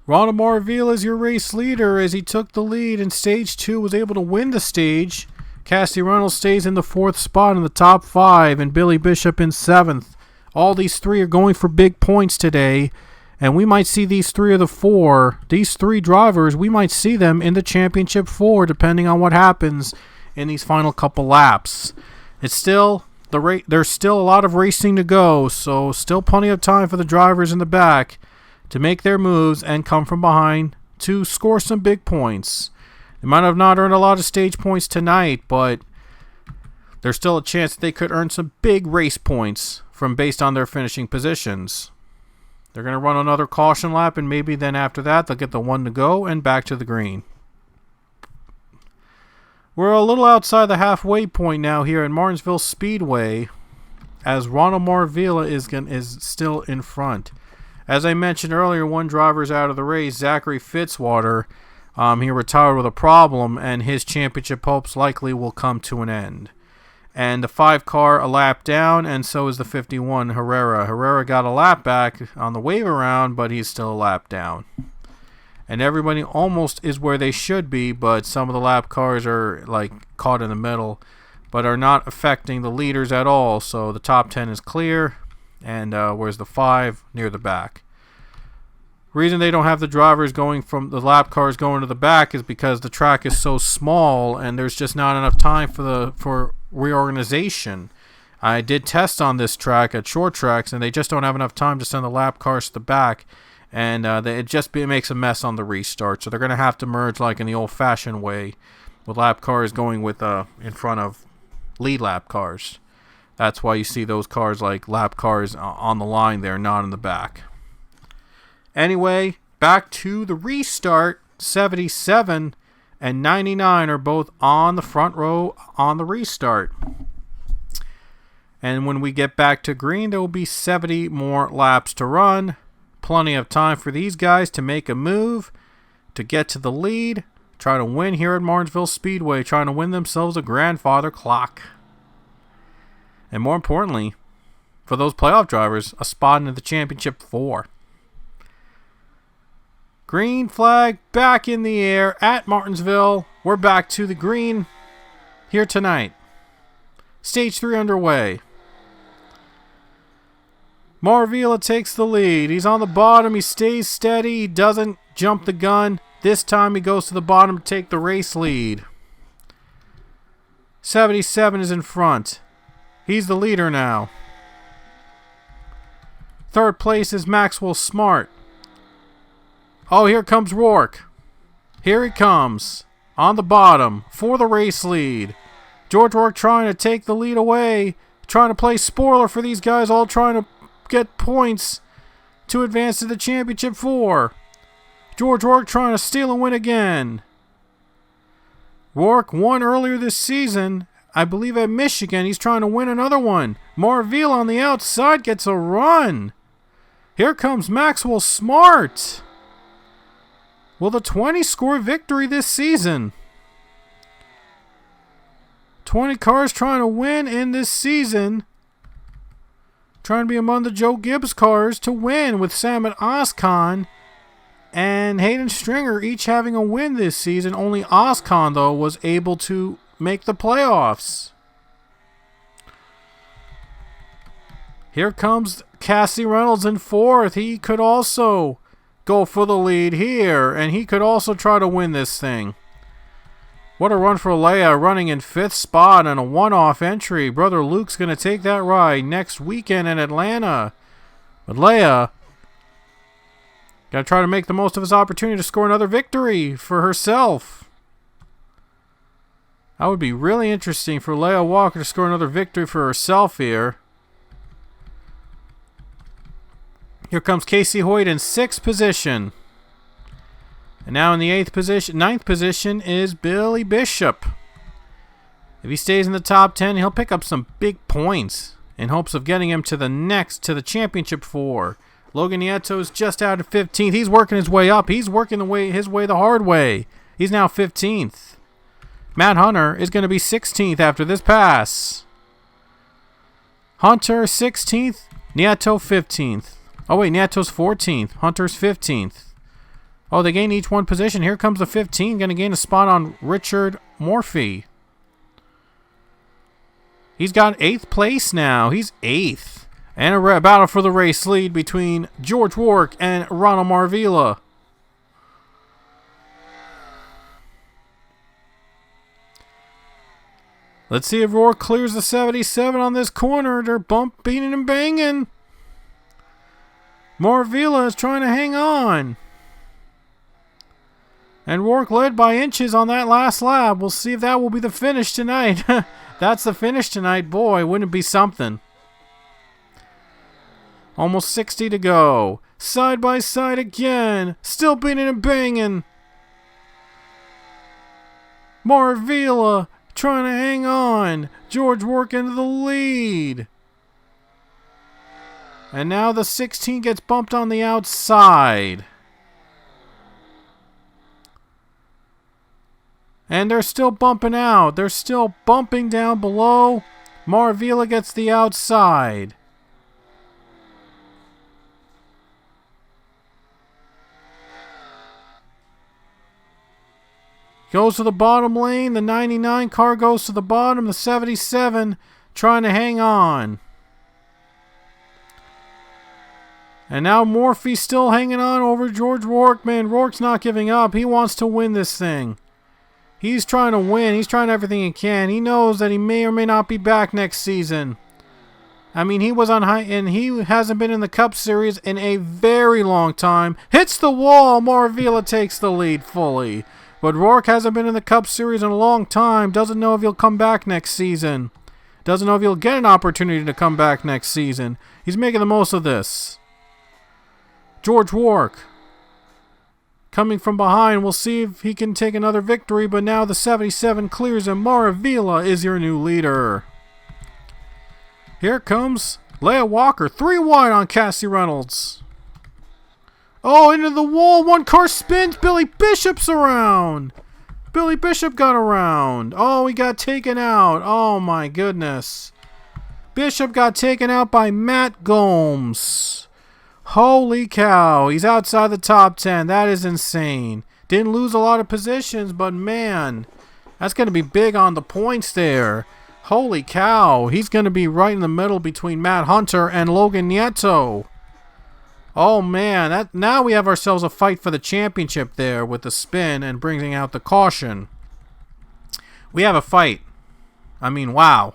Ronald Marville is your race leader as he took the lead in Stage 2, was able to win the stage. Cassie Reynolds stays in the 4th spot in the top 5, and Billy Bishop in 7th. All these 3 are going for big points today, and we might see these 3 drivers, we might see them in the championship 4, depending on what happens in these final couple laps. It's still there's still a lot of racing to go, so still plenty of time for the drivers in the back to make their moves and come from behind to score some big points. They might have not earned a lot of stage points tonight, but there's still a chance that they could earn some big race points based on their finishing positions. They're going to run another caution lap, and maybe then after that they'll get the 1 to go and back to the green. We're a little outside the halfway point now here at Martinsville Speedway, as Ronald Marvilla is still in front. As I mentioned earlier, one driver's out of the race, Zachary Fitzwater. He retired with a problem, and his championship hopes likely will come to an end. And the 5 car a lap down, and so is the 51 Herrera. Herrera got a lap back on the wave around, but he's still a lap down. And everybody almost is where they should be, but some of the lap cars are caught in the middle, but are not affecting the leaders at all. So the top 10 is clear, and where's the 5 near the back. Reason they don't have the drivers going from the lap cars going to the back is because the track is so small, and there's just not enough time for reorganization. I did tests on this track at short tracks, and they just don't have enough time to send the lap cars to the back And it makes a mess on the restart. So they're going to have to merge like in the old-fashioned way, with lap cars going with in front of lead lap cars. That's why you see those cars like lap cars on the line there, not in the back. Anyway, back to the restart. 77 and 99 are both on the front row on the restart. And when we get back to green, there will be 70 more laps to run. Plenty of time for these guys to make a move, to get to the lead, try to win here at Martinsville Speedway, trying to win themselves a grandfather clock. And more importantly, for those playoff drivers, a spot into the championship 4. Green flag back in the air at Martinsville. We're back to the green here tonight. Stage 3 underway. Marvila takes the lead. He's on the bottom. He stays steady. He doesn't jump the gun. This time he goes to the bottom to take the race lead. 77 is in front. He's the leader now. Third place is Maxwell Smart. Oh, here comes Rourke. Here he comes. On the bottom for the race lead. George Rourke trying to take the lead away. Trying to play spoiler for these guys, all trying to get points to advance to the championship 4. George Rourke trying to steal a win again. Rourke won earlier this season, I believe at Michigan. He's trying to win another one. Marville on the outside gets a run. Here comes Maxwell Smart. Will the 20 score victory this season? 20 cars trying to win in this season. Trying to be among the Joe Gibbs cars to win, with Sam and Oscon and Hayden Stringer each having a win this season. Only Oscon, though, was able to make the playoffs. Here comes Cassie Reynolds in 4th. He could also go for the lead here, and he could also try to win this thing. What a run for Leia, running in 5th spot and a one-off entry. Brother Luke's going to take that ride next weekend in Atlanta. But Leia got to try to make the most of his opportunity to score another victory for herself. That would be really interesting for Leia Walker to score another victory for herself here. Here comes Casey Hoyt in 6th position. And now in the 9th position is Billy Bishop. If he stays in the top 10, he'll pick up some big points in hopes of getting him to the championship 4. Logan Nieto is just out of 15th. He's working his way up. He's working his way the hard way. He's now 15th. Matt Hunter is going to be 16th after this pass. Hunter 16th, Nieto 15th. Oh wait, Nieto's 14th. Hunter's 15th. Oh, they gain each one position. Here comes the 15. Going to gain a spot on Richard Morphy. He's got 8th place now. He's 8th. And a battle for the race lead between George Rourke and Ronald Marvila. Let's see if Rourke clears the 77 on this corner. They're beating and banging. Marvila is trying to hang on. And Rourke led by inches on that last lap. We'll see if that will be the finish tonight. That's the finish tonight. Boy, wouldn't it be something. Almost 60 to go. Side by side again. Still beating and banging. Marvila trying to hang on. George Rourke into the lead. And now the 16 gets bumped on the outside. And they're still bumping out. They're still bumping down below. Marvila gets the outside. Goes to the bottom lane. The 99 car goes to the bottom. The 77 trying to hang on. And now Morphy's still hanging on over George Rourke. Man, Rourke's not giving up. He wants to win this thing. He's trying to win. He's trying everything he can. He knows that he may or may not be back next season. I mean, he was on high, and he hasn't been in the Cup Series in a very long time. Hits the wall. Moravilla takes the lead fully. But Rourke hasn't been in the Cup Series in a long time. Doesn't know if he'll come back next season. Doesn't know if he'll get an opportunity to come back next season. He's making the most of this. George Rourke coming from behind. We'll see if he can take another victory. But now the 77 clears, and Moravilla is your new leader. Here comes Leia Walker. 3 wide on Cassie Reynolds. Oh, into the wall. 1 car spins. Billy Bishop's around. Billy Bishop got around. Oh, he got taken out. Oh, my goodness. Bishop got taken out by Matt Gomes. Holy cow. He's outside the top 10. That is insane. Didn't lose a lot of positions, but man, that's going to be big on the points there. Holy cow. He's going to be right in the middle between Matt Hunter and Logan Nieto. Oh man, now we have ourselves a fight for the championship there with the spin and bringing out the caution. We have a fight. I mean, wow.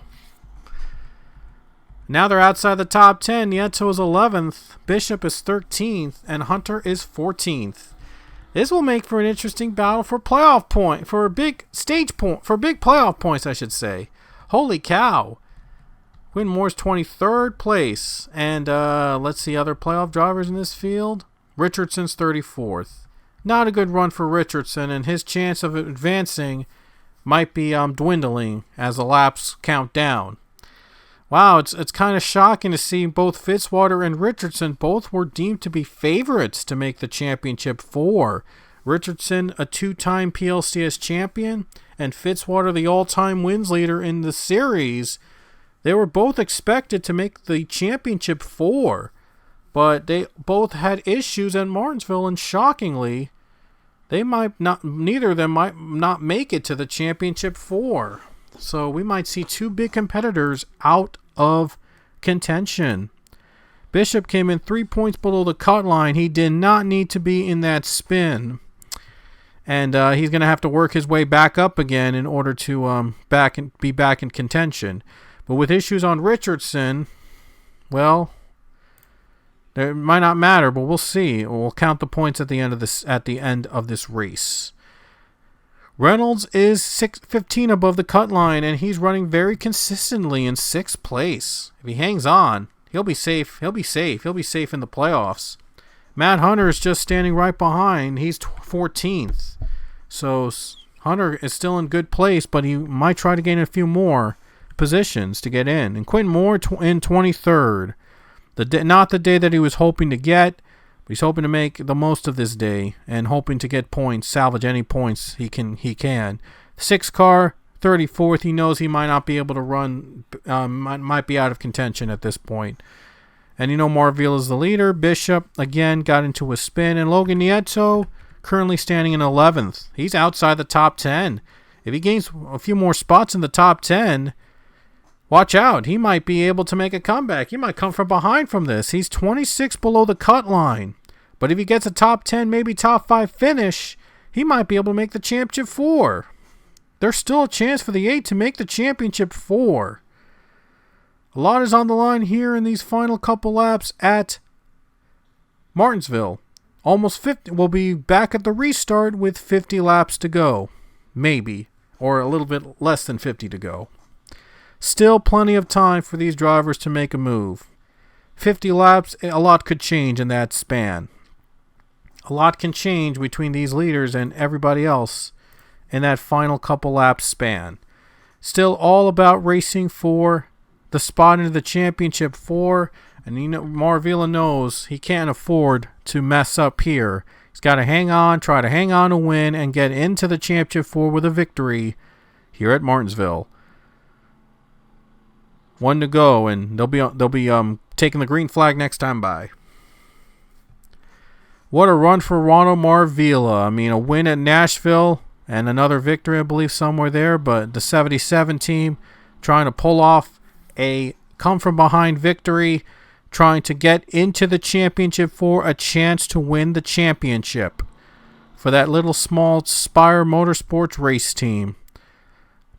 Now they're outside the top 10. Nieto is 11th, Bishop is 13th, and Hunter is 14th. This will make for an interesting battle for playoff point, for a big stage point, for big playoff points, I should say. Holy cow. Quinn Moore's 23rd place. And let's see other playoff drivers in this field. Richardson's 34th. Not a good run for Richardson, and his chance of advancing might be dwindling as the laps count down. Wow, it's kind of shocking to see both Fitzwater and Richardson both were deemed to be favorites to make the championship 4. Richardson, a 2-time PLCS champion, and Fitzwater, the all-time wins leader in the series. They were both expected to make the championship 4, but they both had issues at Martinsville, and shockingly, neither of them might not make it to the championship 4. So we might see 2 big competitors out of contention. Bishop came in 3 points below the cut line. He did not need to be in that spin. And he's going to have to work his way back up again in order to be back in contention. But with issues on Richardson, well, it might not matter, but we'll see. We'll count the points at the end of this race. Reynolds is 15 above the cut line, and he's running very consistently in 6th place. If he hangs on, he'll be safe. He'll be safe in the playoffs. Matt Hunter is just standing right behind. He's 14th. So Hunter is still in good place, but he might try to gain a few more positions to get in. And Quinn Moore in 23rd. Not the day that he was hoping to get, but he's hoping to make the most of this day and hoping to get points, salvage any points he can. 6 car, 34th. He knows he might not be able to run, might be out of contention at this point. And Marville is the leader. Bishop, again, got into a spin. And Logan Nieto, currently standing in 11th. He's outside the top 10. If he gains a few more spots in the top 10, watch out. He might be able to make a comeback. He might come from behind from this. He's 26 below the cut line. But if he gets a top 10, maybe top 5 finish, he might be able to make the championship 4. There's still a chance for the 8 to make the championship 4. A lot is on the line here in these final couple laps at Martinsville. Almost 50. We'll be back at the restart with 50 laps to go. Maybe. Or a little bit less than 50 to go. Still plenty of time for these drivers to make a move. 50 laps, a lot could change in that span. A lot can change between these leaders and everybody else in that final couple laps span. Still all about racing for the spot into the championship 4, and Marvilla knows he can't afford to mess up here. He's got to try to hang on to win, and get into the championship 4 with a victory here at Martinsville. 1 to go, and they'll be taking the green flag next time by. What a run for Ronald Marvilla. I mean, a win at Nashville and another victory, I believe, somewhere there. But the 77 team trying to pull off a come-from-behind victory, trying to get into the championship for a chance to win the championship for that little small Spire Motorsports race team.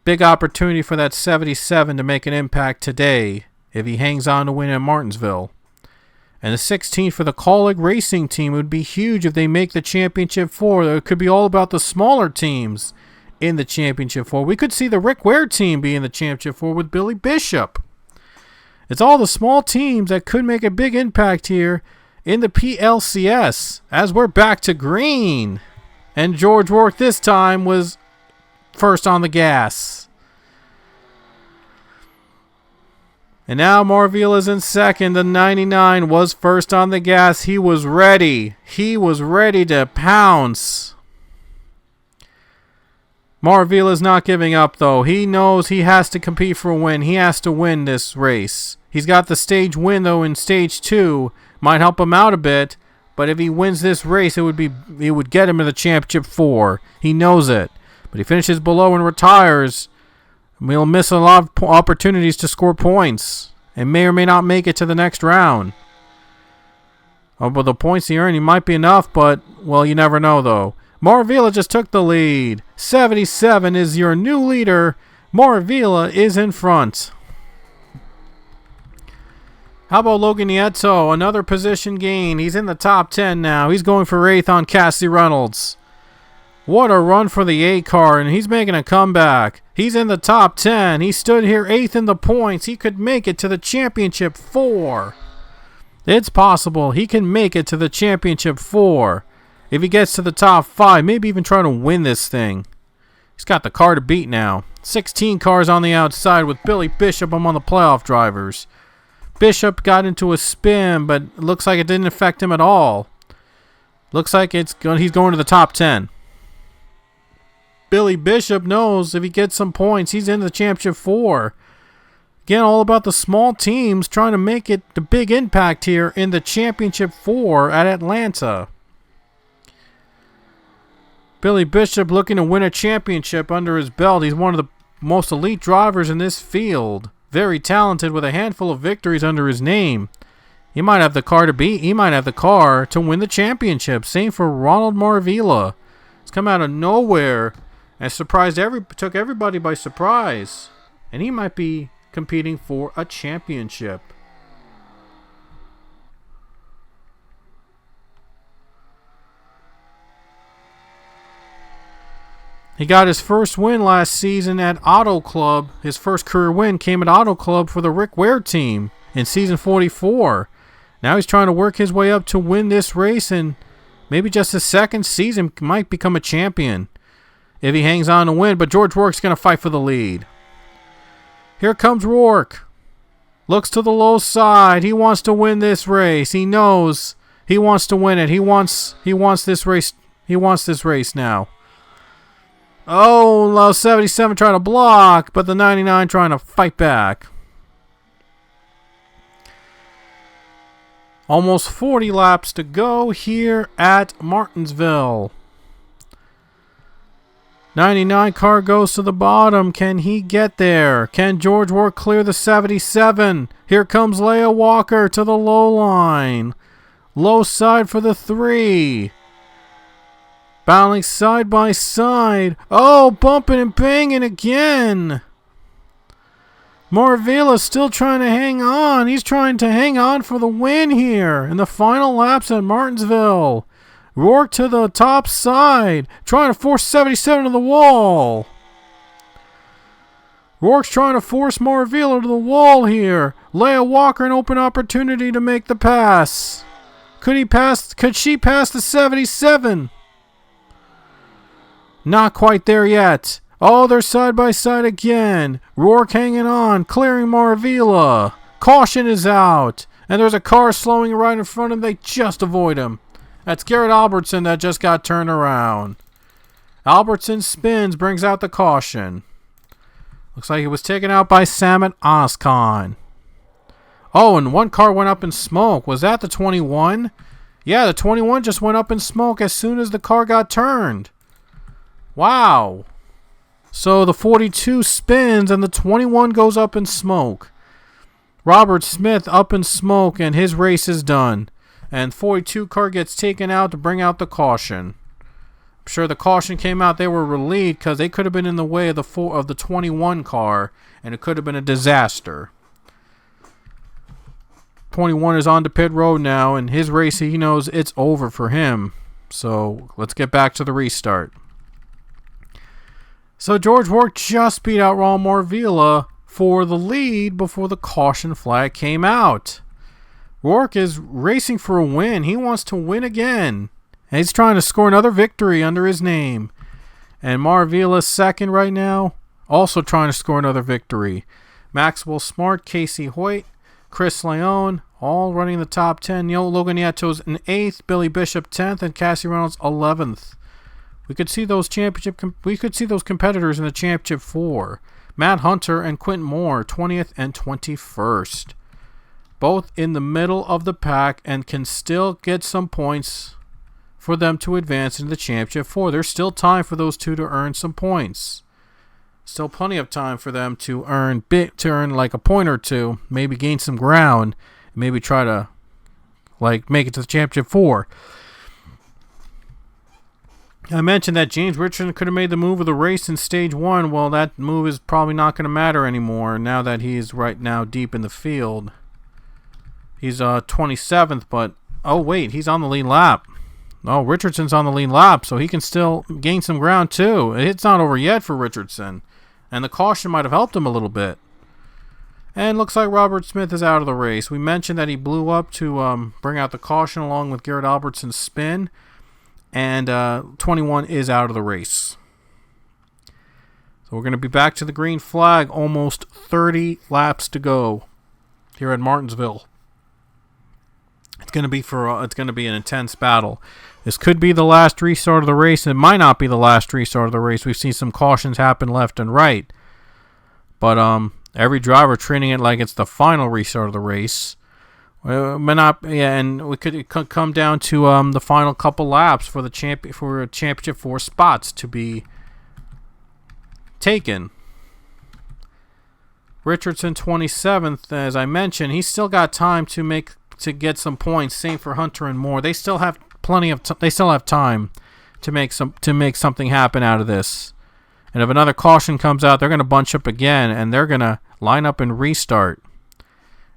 Big opportunity for that 77 to make an impact today if he hangs on to win at Martinsville. And the 16th for the Kaulig Racing team would be huge if they make the Championship 4. It could be all about the smaller teams in the Championship 4. We could see the Rick Ware team be in the Championship 4 with Billy Bishop. It's all the small teams that could make a big impact here in the PLCS as we're back to green. And George Rourke this time was first on the gas. And now Marville is in second. The 99 was first on the gas. He was ready. He was ready to pounce. Marville is not giving up, though. He knows he has to compete for a win. He has to win this race. He's got the stage win, though, in stage 2. Might help him out a bit. But if he wins this race, it would get him to the Championship 4. He knows it. But he finishes below and retires. We'll miss a lot of opportunities to score points and may or may not make it to the next round. Oh, but the points he earned, he might be enough, but, well, you never know, though. Marvilla just took the lead. 77 is your new leader. Marvilla is in front. How about Logan Nieto? Another position gain. He's in the top 10 now. He's going for 8th on Cassie Reynolds. What a run for the 8 car, and he's making a comeback. He's in the top 10. He stood here 8th in the points. He could make it to the Championship 4. It's possible he can make it to the Championship 4. If he gets to the top 5, maybe even try to win this thing. He's got the car to beat now. 16 cars on the outside with Billy Bishop among the playoff drivers. Bishop got into a spin, but it looks like it didn't affect him at all. Looks like he's going to the top 10. Billy Bishop knows if he gets some points, he's in the Championship 4. Again, all about the small teams trying to make it the big impact here in the Championship 4 at Atlanta. Billy Bishop looking to win a championship under his belt. He's one of the most elite drivers in this field. Very talented with a handful of victories under his name. He might have the car to beat. He might have the car to win the championship. Same for Ronald Marvilla. He's come out of nowhere and took everybody by surprise. And he might be competing for a championship. He got his first win last season at Auto Club. His first career win came at Auto Club for the Rick Ware team in season 44. Now he's trying to work his way up to win this race, and maybe just his second season might become a champion if he hangs on to win. But George Rourke's going to fight for the lead. Here comes Rourke. Looks to the low side. He wants to win this race. He knows he wants to win it. He wants this race. He wants this race now. Oh, 77 trying to block, but the 99 trying to fight back. Almost 40 laps to go here at Martinsville. 99 car goes to the bottom. Can he get there? Can George Rourke clear the 77? Here comes Leia Walker to the low line. Low side for the 3. Battling side by side. Oh, bumping and banging again. Marvilla's still trying to hang on. He's trying to hang on for the win here in the final laps at Martinsville. Rourke to the top side, trying to force 77 to the wall. Rourke's trying to force Marvilla to the wall here. Leia Walker an open opportunity to make the pass. Could she pass the 77? Not quite there yet. Oh, they're side by side again. Rourke hanging on, clearing Marvilla. Caution is out. And there's a car slowing right in front of him. They just avoid him. That's Garrett Albertson that just got turned around. Albertson spins, brings out the caution. Looks like it was taken out by Samet Oskan. Oh, and one car went up in smoke. Was that the 21? Yeah, the 21 just went up in smoke as soon as the car got turned. Wow. So the 42 spins and the 21 goes up in smoke. Robert Smith up in smoke and his race is done. And 42 car gets taken out to bring out the caution. I'm sure the caution came out. They were relieved because they could have been in the way of the 21 car and it could have been a disaster. 21 is on to pit road now, and his race, he knows it's over for him. So let's get back to the restart. So George Rourke just beat out Ron Marvila for the lead before the caution flag came out. Rourke is racing for a win. He wants to win again. And he's trying to score another victory under his name. And Marvila's second right now, also trying to score another victory. Maxwell Smart, Casey Hoyt, Chris Leone, all running the top 10. Logan Nieto's in 8th, Billy Bishop 10th, and Cassie Reynolds 11th. We could see those competitors in the championship 4. Matt Hunter and Quentin Moore, 20th and 21st. Both in the middle of the pack and can still get some points for them to advance into the championship 4. There's still time for those two to earn some points. Still plenty of time for them to earn like a point or two, maybe gain some ground, maybe try to make it to the championship 4. I mentioned that James Richardson could have made the move of the race in stage 1. Well, that move is probably not going to matter anymore now that he's right now deep in the field. He's 27th, but oh wait, he's on the lead lap. Oh, Richardson's on the lead lap, so he can still gain some ground too. It's not over yet for Richardson, and the caution might have helped him a little bit. And looks like Robert Smith is out of the race. We mentioned that he blew up to bring out the caution along with Garrett Albertson's spin, and 21 is out of the race. So we're going to be back to the green flag. Almost 30 laps to go here at Martinsville. It's going to be an intense battle. This could be the last restart of the race. It might not be the last restart of the race. We've seen some cautions happen left and right. But every driver treating it like it's the final restart of the race. And it could come down to the final couple laps for the championship 4 spots to be taken. Richardson 27th, as I mentioned, he's still got time to get some points. Same for Hunter and Moore. They still have they still have time to make something happen out of this. And if another caution comes out, they're going to bunch up again, and they're going to line up and restart.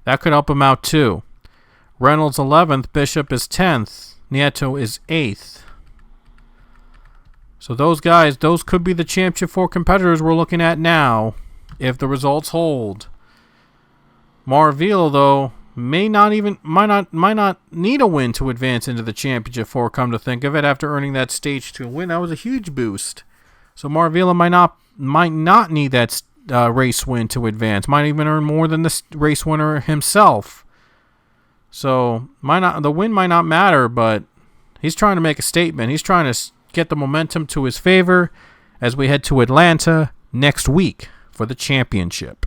That could help them out too. Reynolds 11th, Bishop is 10th, Nieto is 8th. So those could be the championship 4 competitors we're looking at now, if the results hold. Marvila, though, might not need a win to advance into the championship 4. Come to think of it, after earning that stage 2 win, that was a huge boost. So Marvila might not need that race win to advance. Might even earn more than the race winner himself. So the win might not matter, but he's trying to make a statement. He's trying to get the momentum to his favor as we head to Atlanta next week for the championship.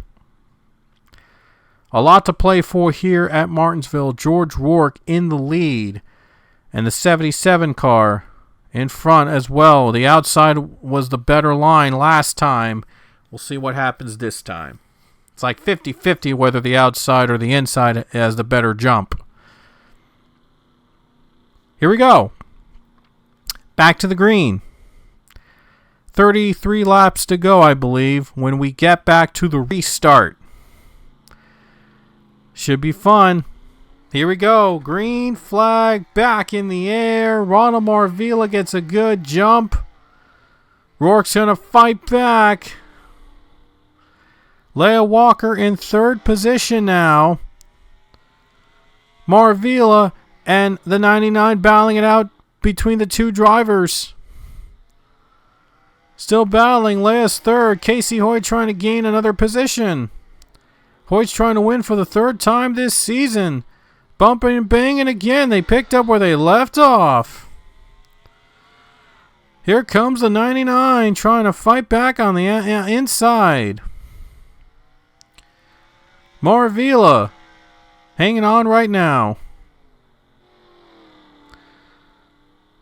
A lot to play for here at Martinsville. George Rourke in the lead, and the 77 car in front as well. The outside was the better line last time. We'll see what happens this time. It's like 50-50 whether the outside or the inside has the better jump. Here we go. Back to the green. 33 laps to go, I believe, when we get back to the restart. Should be fun. Here we go. Green flag back in the air. Ronald Marvila gets a good jump. Rourke's going to fight back. Leah Walker in 3rd position now. Marvila and the 99 battling it out between the two drivers. Still battling. Leah's 3rd. Casey Hoyt trying to gain another position. Hoyt's trying to win for the 3rd time this season. Bumping and banging again. They picked up where they left off. Here comes the 99 trying to fight back on the inside. Marvila hanging on right now.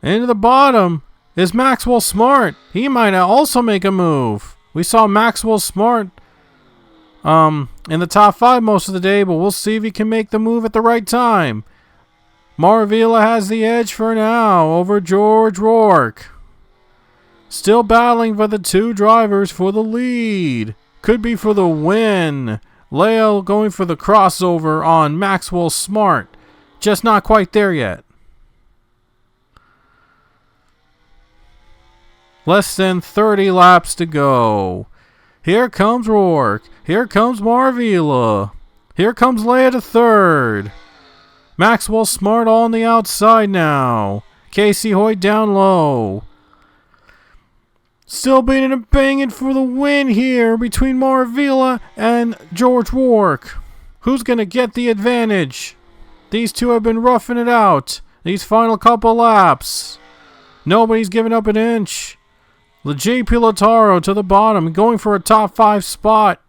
Into the bottom is Maxwell Smart. He might also make a move. We saw Maxwell Smart in the top 5 most of the day, but we'll see if he can make the move at the right time. Marvila has the edge for now over George Rourke. Still battling for the two drivers for the lead. Could be for the win. Leia going for the crossover on Maxwell Smart. Just not quite there yet. Less than 30 laps to go. Here comes Rourke. Here comes Marvila. Here comes Leia to third. Maxwell Smart all on the outside now. Casey Hoyt down low. Still beating and banging for the win here between Marvila and George Rourke. Who's going to get the advantage? These two have been roughing it out these final couple laps. Nobody's giving up an inch. JP Lataro to the bottom, going for a top 5 spot.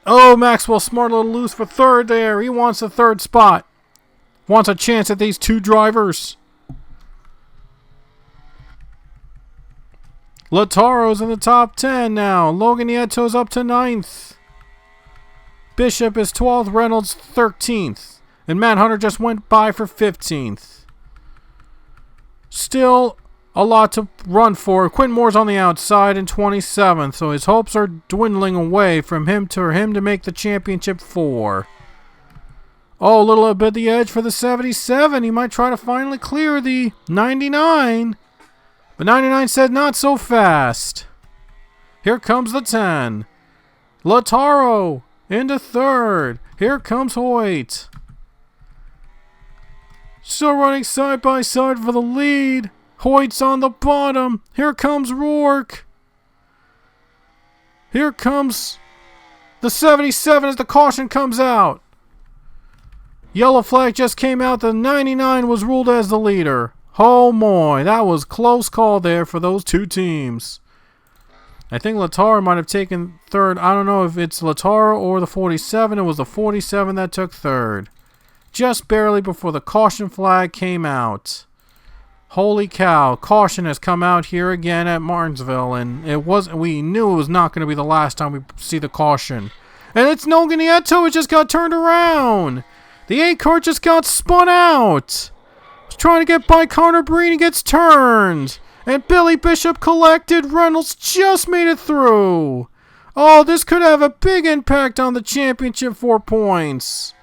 Oh, Maxwell Smart a little loose for third there. He wants a third spot. Wants a chance at these two drivers. Lataro's in the top 10 now. Logan Nieto's up to 9th. Bishop is 12th. Reynolds 13th. And Matt Hunter just went by for 15th. Still a lot to run for. Quinn Moore's on the outside in 27th, so his hopes are dwindling away from him to make the championship 4. Oh, a little bit the edge for the 77. He might try to finally clear the 99. But 99 said not so fast. Here comes the 10. Lataro into third. Here comes Hoyt. Still running side by side for the lead. Hoyt's on the bottom. Here comes Rourke. Here comes the 77 as the caution comes out. Yellow flag just came out. The 99 was ruled as the leader. Oh my, that was close call there for those two teams. I think Lataro might have taken third. I don't know if it's Lataro or the 47. It was the 47 that took third. Just barely before the caution flag came out. Holy cow, caution has come out here again at Martinsville, and we knew it was not going to be the last time we see the caution. And it's Logan Nieto, it just got turned around. The 8 car just got spun out. Was trying to get by Connor Breen, gets turned. And Billy Bishop collected. Reynolds just made it through. Oh, this could have a big impact on the championship 4 points.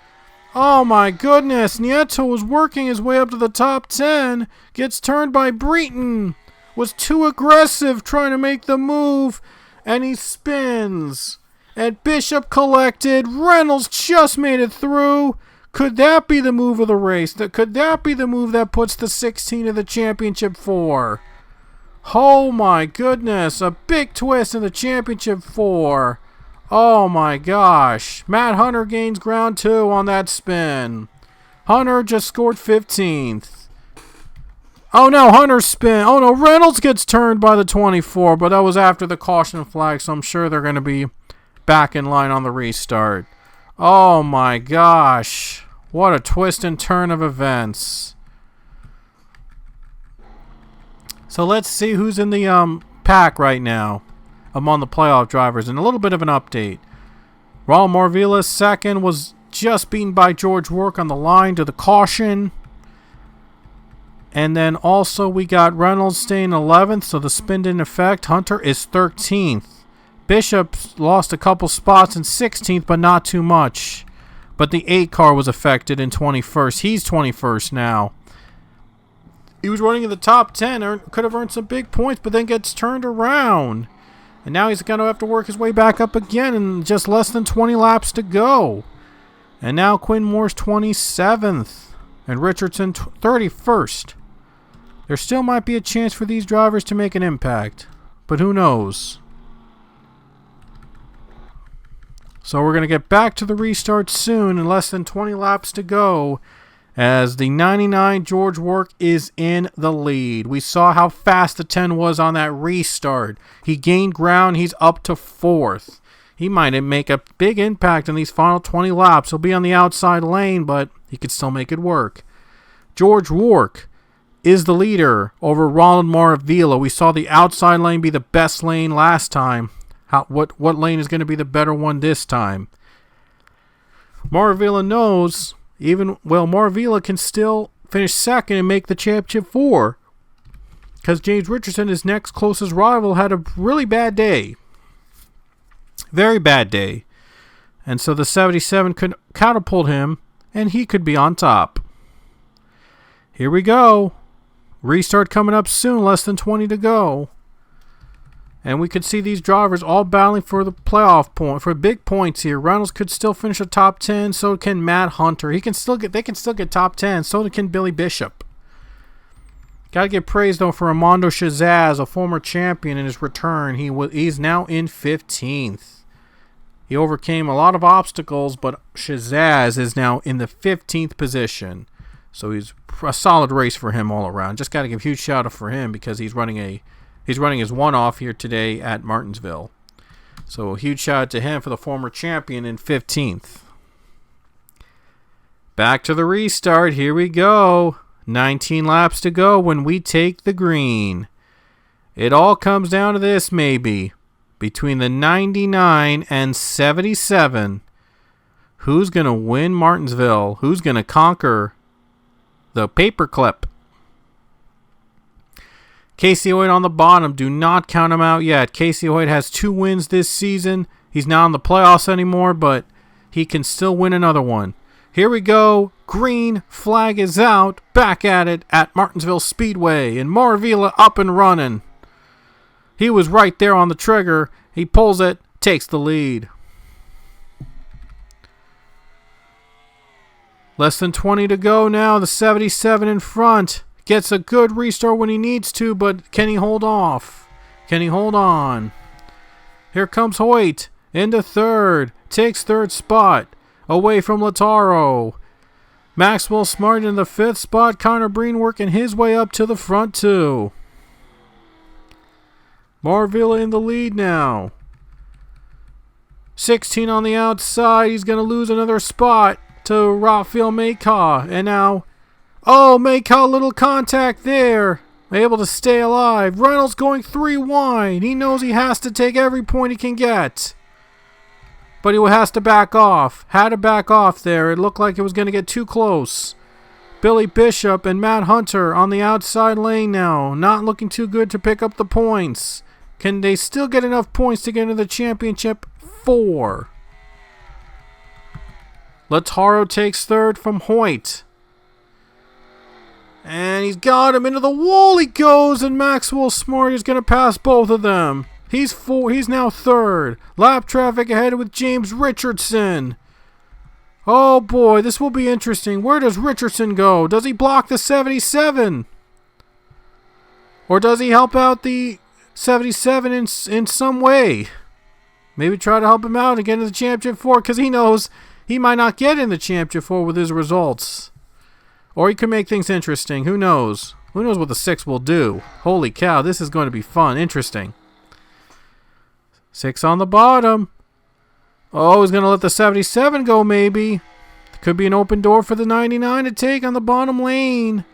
Oh my goodness, Nieto was working his way up to the top 10, gets turned by Breton, was too aggressive trying to make the move, and he spins. And Bishop collected, Reynolds just made it through. Could that be the move of the race? Could that be the move that puts the 16 in the championship 4? Oh my goodness, a big twist in the championship 4. Oh my gosh. Matt Hunter gains ground 2 on that spin. Hunter just scored 15th. Oh no, Hunter's spin. Oh no, Reynolds gets turned by the 24, but that was after the caution flag, so I'm sure they're going to be back in line on the restart. Oh my gosh. What a twist and turn of events. So let's see who's in the pack right now among the playoff drivers, and a little bit of an update. Raul Marvila second was just beaten by George Rourke on the line to the caution. And then also we got Reynolds staying 11th, so the spin didn't affect. Hunter is 13th. Bishop lost a couple spots in 16th, but not too much. But the 8 car was affected in 21st. He's 21st now. He was running in the top 10, could have earned some big points, but then gets turned around. And now he's going to have to work his way back up again in just less than 20 laps to go. And now Quinn Moore's 27th and Richardson 31st. There still might be a chance for these drivers to make an impact, but who knows? So we're going to get back to the restart soon in less than 20 laps to go, as the 99 George Rourke is in the lead. We saw how fast the 10 was on that restart. He gained ground. He's up to 4th. He might make a big impact in these final 20 laps. He'll be on the outside lane, but he could still make it work. George Rourke is the leader over Ronald Marvila. We saw the outside lane be the best lane last time. What lane is going to be the better one this time? Marvila knows... Marvila can still finish second and make the championship 4. Because James Richardson, his next closest rival, had a really bad day. Very bad day. And so the 77 could catapult him, and he could be on top. Here we go. Restart coming up soon, less than 20 to go. And we could see these drivers all battling for the playoff point, for big points here. Reynolds could still finish a top 10, so can Matt Hunter. They can still get top 10, so can Billy Bishop. Gotta give praise though for Armando Shazaz, a former champion, in his return. He's now in 15th. He overcame a lot of obstacles, but Shazaz is now in the 15th position. So he's a solid race for him all around. Just got to give a huge shout out for him because he's running his one-off here today at Martinsville. So a huge shout out to him for the former champion in 15th. Back to the restart. Here we go. 19 laps to go when we take the green. It all comes down to this maybe. Between the 99 and 77, who's going to win Martinsville? Who's going to conquer the paperclip? Casey Hoyt on the bottom. Do not count him out yet. Casey Hoyt has 2 wins this season. He's not in the playoffs anymore, but he can still win another one. Here we go. Green flag is out. Back at it at Martinsville Speedway. And Marvila up and running. He was right there on the trigger. He pulls it, takes the lead. Less than 20 to go now. The 77 in front. Gets a good restart when he needs to, but can he hold off? Can he hold on? Here comes Hoyt into third. Takes third spot. Away from Lautaro. Maxwell Smart in the 5th spot. Connor Breen working his way up to the front too. Marvilla in the lead now. 16 on the outside. He's going to lose another spot to Rafael Mayka. And now, Mayka, little contact there. Able to stay alive. Reynolds going 3 wide. He knows he has to take every point he can get. But he has to back off. Had to back off there. It looked like it was going to get too close. Billy Bishop and Matt Hunter on the outside lane now. Not looking too good to pick up the points. Can they still get enough points to get into the championship? 4. Lautaro takes third from Hoyt. And he's got him into the wall. He goes, and Maxwell Smart is going to pass both of them. He's now third. Lap traffic ahead with James Richardson. Oh boy, this will be interesting. Where does Richardson go? Does he block the 77? Or does he help out the 77 in some way? Maybe try to help him out and get into the championship 4 because he knows he might not get in the championship 4 with his results. Or he could make things interesting. Who knows? Who knows what the 6 will do? Holy cow, this is going to be fun. Interesting. 6 on the bottom. Oh, he's going to let the 77 go maybe. Could be an open door for the 99 to take on the bottom lane.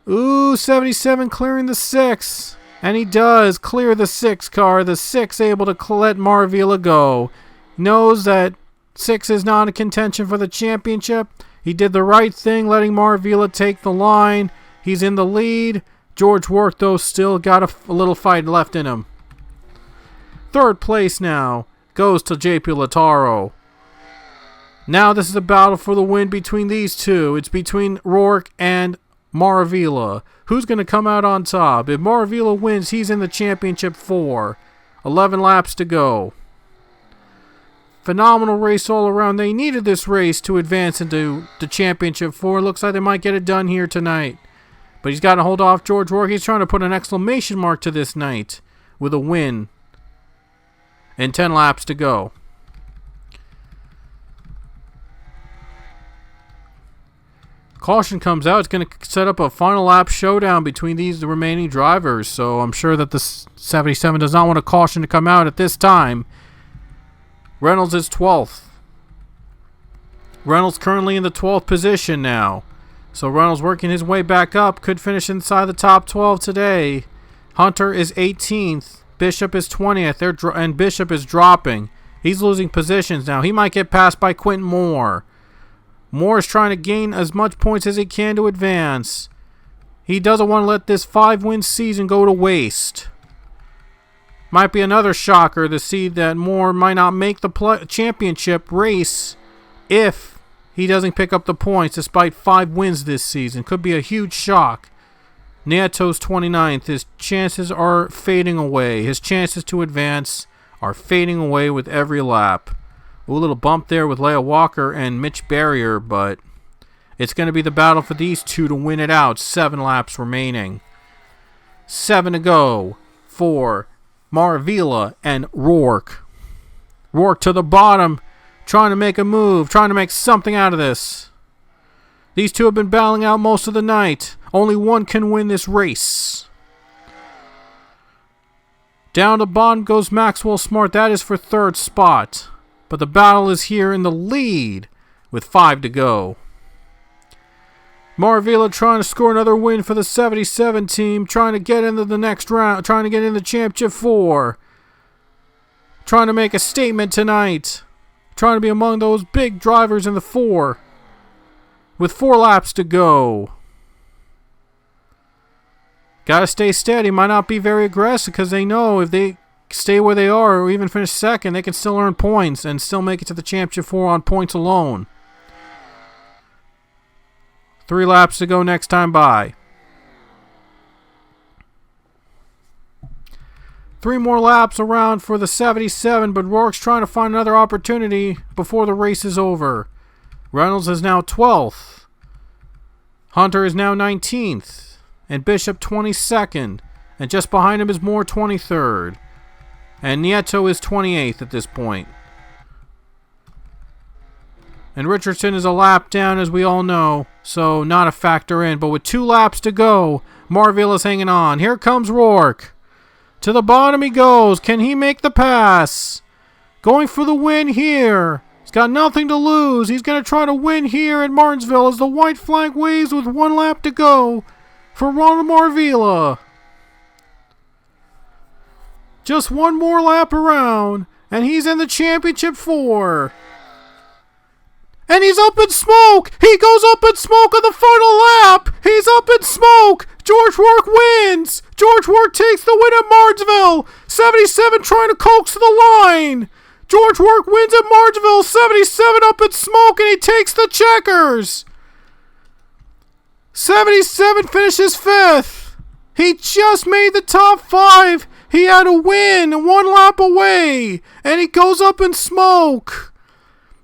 Ooh, 77 clearing the 6. And he does clear the 6 car. The 6 able to let Marvila go. Knows that 6 is not a contention for the championship. He did the right thing, letting Marvila take the line. He's in the lead. George Work, though, still got a little fight left in him. Third place now goes to JP Lautaro. Now this is a battle for the win between these two. It's between Rourke and Marvila. Who's going to come out on top? If Marvila wins, he's in the championship 4. 11 laps to go. Phenomenal race all around. They needed this race to advance into the championship 4. Looks like they might get it done here tonight. But he's got to hold off George Rourke. He's trying to put an exclamation mark to this night with a win. And 10 laps to go. Caution comes out. It's going to set up a final lap showdown between the remaining drivers. So I'm sure that the 77 does not want a caution to come out at this time. Reynolds is 12th. Reynolds currently in the 12th position now. So Reynolds working his way back up. Could finish inside the top 12 today. Hunter is 18th. Bishop is 20th, and Bishop is dropping. He's losing positions now. He might get passed by Quentin Moore. Moore is trying to gain as much points as he can to advance. He doesn't want to let this 5-win season go to waste. Might be another shocker to see that Moore might not make the championship race if he doesn't pick up the points despite 5 wins this season. Could be a huge shock. Nieto's 29th. His chances are fading away. His chances to advance are fading away with every lap. Ooh, a little bump there with Leia Walker and Mitch Barrier, but it's going to be the battle for these two to win it out. 7 laps remaining. 7 to go for Maravilla and Rourke. Rourke to the bottom, trying to make a move, trying to make something out of this. These two have been battling out most of the night. Only one can win this race. Down the bottom goes Maxwell Smart. That is for 3rd spot. But the battle is here in the lead with 5 to go. Maravilla trying to score another win for the 77 team. Trying to get into the next round. Trying to get into the Championship 4. Trying to make a statement tonight. Trying to be among those big drivers in the 4. With 4 laps to go. Gotta stay steady. Might not be very aggressive because they know if they stay where they are or even finish second, they can still earn points and still make it to the Championship 4 on points alone. 3 laps to go next time by. 3 more laps around for the 77, but Rourke's trying to find another opportunity before the race is over. Reynolds is now 12th. Hunter is now 19th. And Bishop 22nd. And just behind him is Moore 23rd. And Nieto is 28th at this point. And Richardson is a lap down, as we all know, so not a factor in. But with 2 laps to go, Marville is hanging on. Here comes Rourke. To the bottom he goes. Can he make the pass? Going for the win here. He's got nothing to lose. He's going to try to win here at Martinsville as the white flag waves with 1 lap to go for Ronald Marvilla. Just 1 more lap around, and he's in the Championship 4. And he's up in smoke! He goes up in smoke on the final lap! He's up in smoke! George Rourke wins! George Rourke takes the win at Martinsville! 77 trying to coax to the line! George Rourke wins at Martinsville! 77 up in smoke, and he takes the checkers! 77 finishes 5th! He just made the top 5! He had a win 1 lap away! And he goes up in smoke!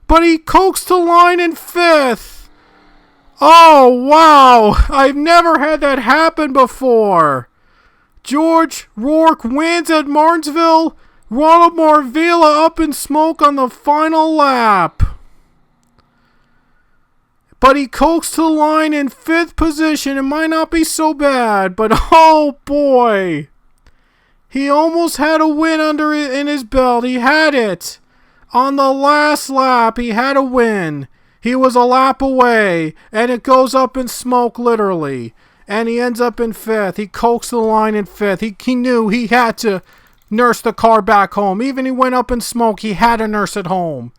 But he coaxed the line in 5th. Oh, wow. I've never had that happen before. George Rourke wins at Martinsville. Ronald Marvilla up in smoke on the final lap. But he coaxed the line in 5th position. It might not be so bad, but oh boy. He almost had a win in his belt. He had it. On the last lap, he had a win. He was a lap away, and it goes up in smoke, literally. And he ends up in 5th. He coaxed the line in 5th. He knew he had to nurse the car back home. Even he went up in smoke, he had to nurse it home.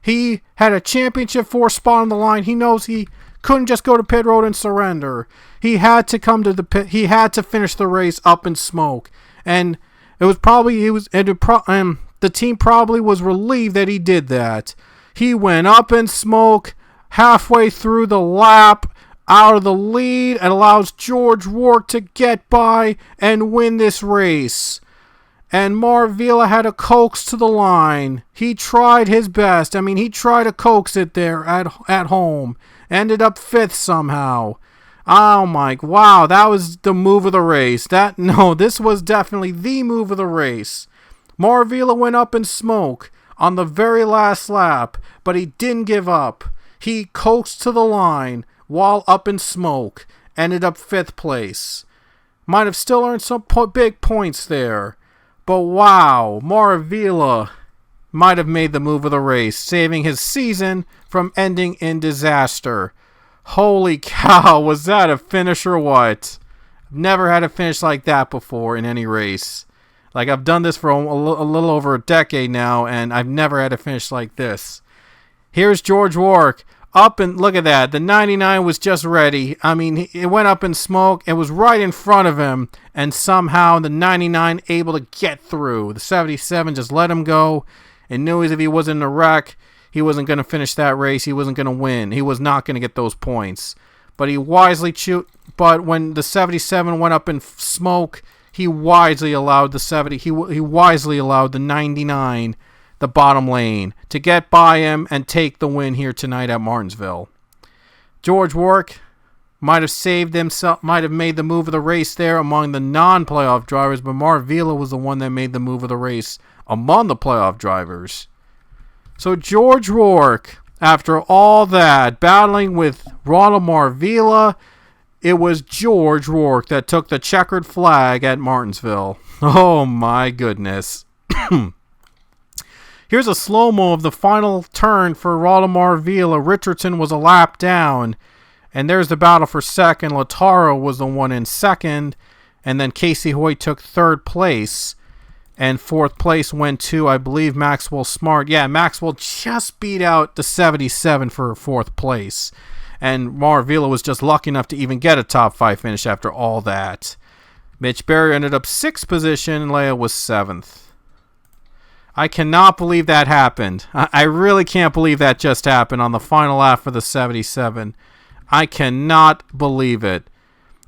He had a Championship 4 spot on the line. He knows he couldn't just go to pit road and surrender. He had to come to the pit. He had to finish the race up in smoke. And it was probably, the team probably was relieved that he did that. He went up in smoke halfway through the lap, out of the lead, and allows George Rourke to get by and win this race. And Marvilla had to coax to the line. He tried his best. I mean, he tried to coax it there at home. Ended up 5th somehow. Oh my, wow, that was the move of the race. This was definitely the move of the race. Marvilla went up in smoke on the very last lap, but he didn't give up. He coaxed to the line while up in smoke, ended up 5th place. Might have still earned some big points there, but wow, Marvilla might have made the move of the race, saving his season from ending in disaster. Holy cow, was that a finish or what? Never had a finish like that before in any race. Like, I've done this for a little over a decade now, and I've never had a finish like this. Here's George Rourke up and look at that. The 99 was just ready. I mean, it went up in smoke. It was right in front of him, and somehow the 99 able to get through. The 77 just let him go and knew if he wasn't in a wreck, he wasn't going to finish that race. He wasn't going to win. He was not going to get those points. But he wisely But when the 77 went up in smoke, he wisely allowed the 70. He wisely allowed the 99, the bottom lane, to get by him and take the win here tonight at Martinsville. George Warwick might have saved himself, might have made the move of the race there among the non-playoff drivers, but Mark Vila was the one that made the move of the race among the playoff drivers. So George Rourke, after all that, battling with Ronald Marvila, it was George Rourke that took the checkered flag at Martinsville. Oh my goodness. Here's a slow-mo of the final turn for Ronald Marvila. Richardson was a lap down, and there's the battle for second. Lautaro was the one in second, and then Casey Hoyt took third place. And fourth place went to, I believe, Maxwell Smart. Yeah, Maxwell just beat out the 77 for fourth place. And Marvila was just lucky enough to even get a top 5 finish after all that. Mitch Berry ended up 6th position, and Leia was 7th. I cannot believe that happened. I really can't believe that just happened on the final lap for the 77. I cannot believe it.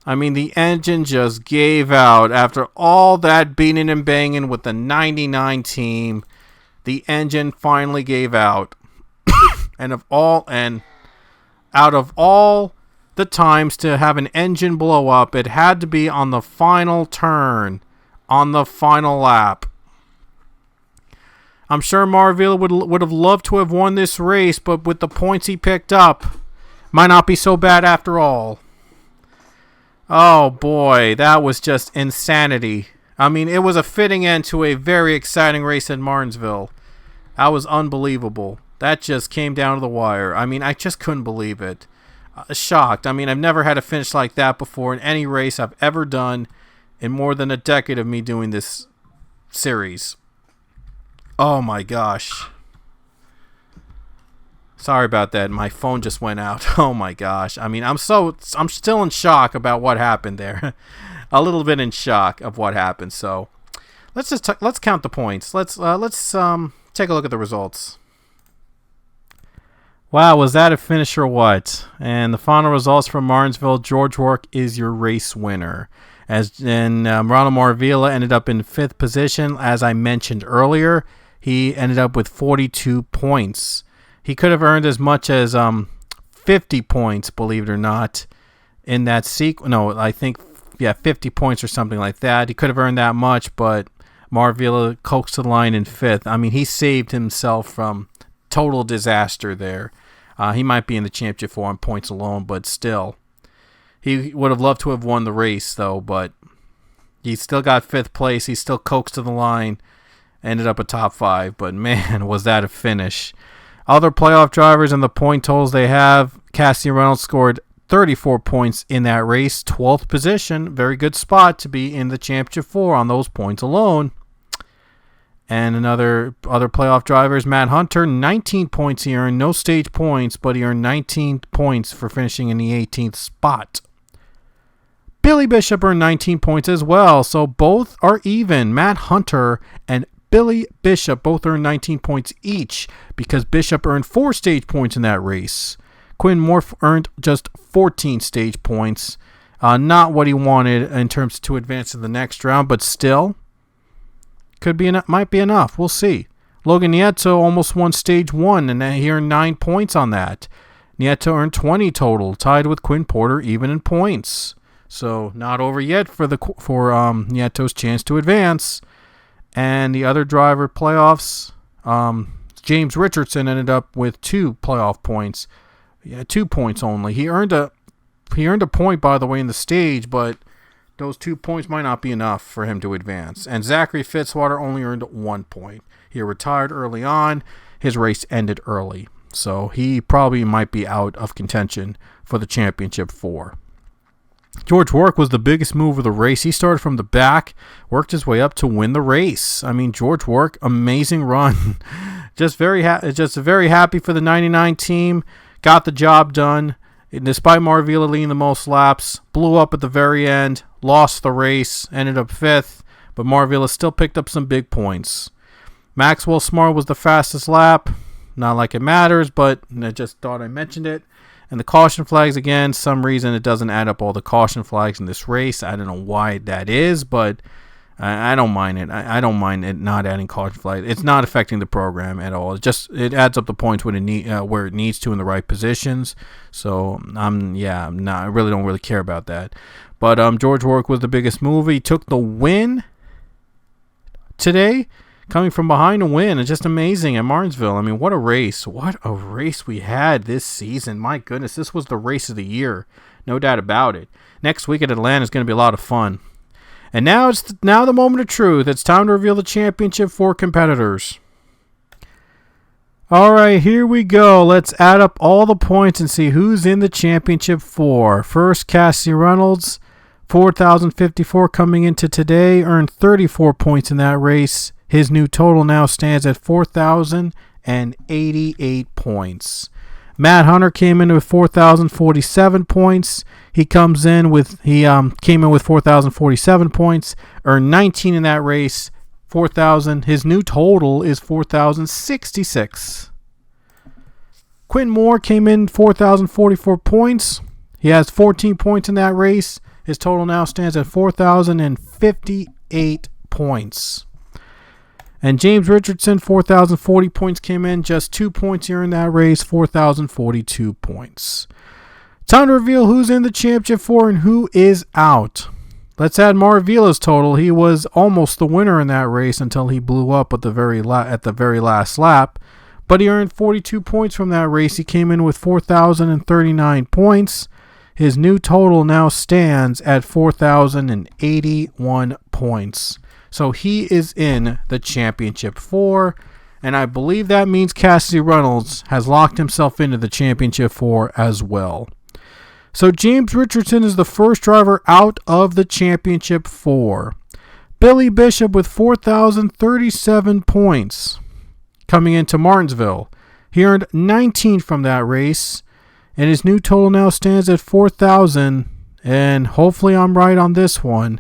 I mean, the engine just gave out after all that beating and banging with the 99 team. The engine finally gave out. and out of all the times to have an engine blow up, it had to be on the final turn, on the final lap. I'm sure Marvila would have loved to have won this race, but with the points he picked up, might not be so bad after all. Oh boy, that was just insanity. I mean, it was a fitting end to a very exciting race in Martinsville. That was unbelievable. That just came down to the wire. I mean, I just couldn't believe it. Shocked. I mean, I've never had a finish like that before in any race I've ever done in more than a decade of me doing this series. Oh my gosh. Sorry about that. My phone just went out. Oh my gosh. I mean, I'm still in shock about what happened there. A little bit in shock of what happened. So, let's count the points. Let's take a look at the results. Wow, was that a finish or what? And the final results from Martinsville, George Rourke is your race winner. Ronald Marvila ended up in 5th position. As I mentioned earlier, he ended up with 42 points. He could have earned as much as 50 points, believe it or not, in that sequence. No, I think, 50 points or something like that. He could have earned that much, but Marvila coaxed to the line in 5th. I mean, he saved himself from total disaster there. He might be in the championship for on points alone, but still. He would have loved to have won the race, though, but he still got 5th place. He still coaxed to the line, ended up a top 5, but man, was that a finish. Other playoff drivers and the point totals they have, Cassian Reynolds scored 34 points in that race, 12th position, very good spot to be in the championship for on those points alone. And other playoff drivers, Matt Hunter, 19 points he earned, no stage points, but he earned 19 points for finishing in the 18th spot. Billy Bishop earned 19 points as well, so both are even. Matt Hunter and Billy Bishop both earned 19 points each because Bishop earned 4 stage points in that race. Quinn Morph earned just 14 stage points. Not what he wanted in terms to advance to the next round, but still might be enough. We'll see. Logan Nieto almost won stage 1, and he earned 9 points on that. Nieto earned 20 total, tied with Quinn Porter even in points. So not over yet for Nieto's chance to advance. And the other driver playoffs, James Richardson ended up with 2 playoff points. 2 points only. He earned a point, by the way, in the stage, but those 2 points might not be enough for him to advance. And Zachary Fitzwater only earned 1 point. He retired early on. His race ended early. So he probably might be out of contention for the championship 4. George Rourke was the biggest move of the race. He started from the back, worked his way up to win the race. I mean, George Rourke, amazing run. Just very happy for the 99 team. got the job done. Despite Marvila leading the most laps, blew up at the very end, lost the race, ended up 5th, but Marvila still picked up some big points. Maxwell Smart was the fastest lap. Not like it matters, but I just thought I mentioned it. And the caution flags, again, some reason it doesn't add up all the caution flags in this race. I don't know why that is, but I don't mind it. I don't mind it not adding caution flags. It's not affecting the program at all. It adds up the points when where it needs to in the right positions. So I really don't care about that. But George Warwick was the biggest move. He took the win today, coming from behind to win. It's just amazing at Martinsville. I mean, what a race. What a race we had this season. My goodness, this was the race of the year. No doubt about it. Next week at Atlanta is going to be a lot of fun. And now it's the moment of truth. It's time to reveal the championship for competitors. All right, here we go. Let's add up all the points and see who's in the championship for. First, Cassie Reynolds, 4,054 coming into today, earned 34 points in that race. His new total now stands at 4,088 points. Matt Hunter came in with 4,047 points. He came in with 4,047 points, earned 19 in that race. 4,000. His new total is 4,066. Quinn Moore came in 4,044 points. He has 14 points in that race. His total now stands at 4,058 points. And James Richardson, 4,040 points came in. Just 2 points here in that race, 4,042 points. Time to reveal who's in the championship for and who is out. Let's add Marvila's total. He was almost the winner in that race until he blew up at the very last lap. But he earned 42 points from that race. He came in with 4,039 points. His new total now stands at 4,081 points. So he is in the championship four, and I believe that means Cassidy Reynolds has locked himself into the championship four as well. So James Richardson is the first driver out of the championship four. Billy Bishop with 4,037 points coming into Martinsville. He earned 19 from that race, and his new total now stands at 4,000, and hopefully I'm right on this one.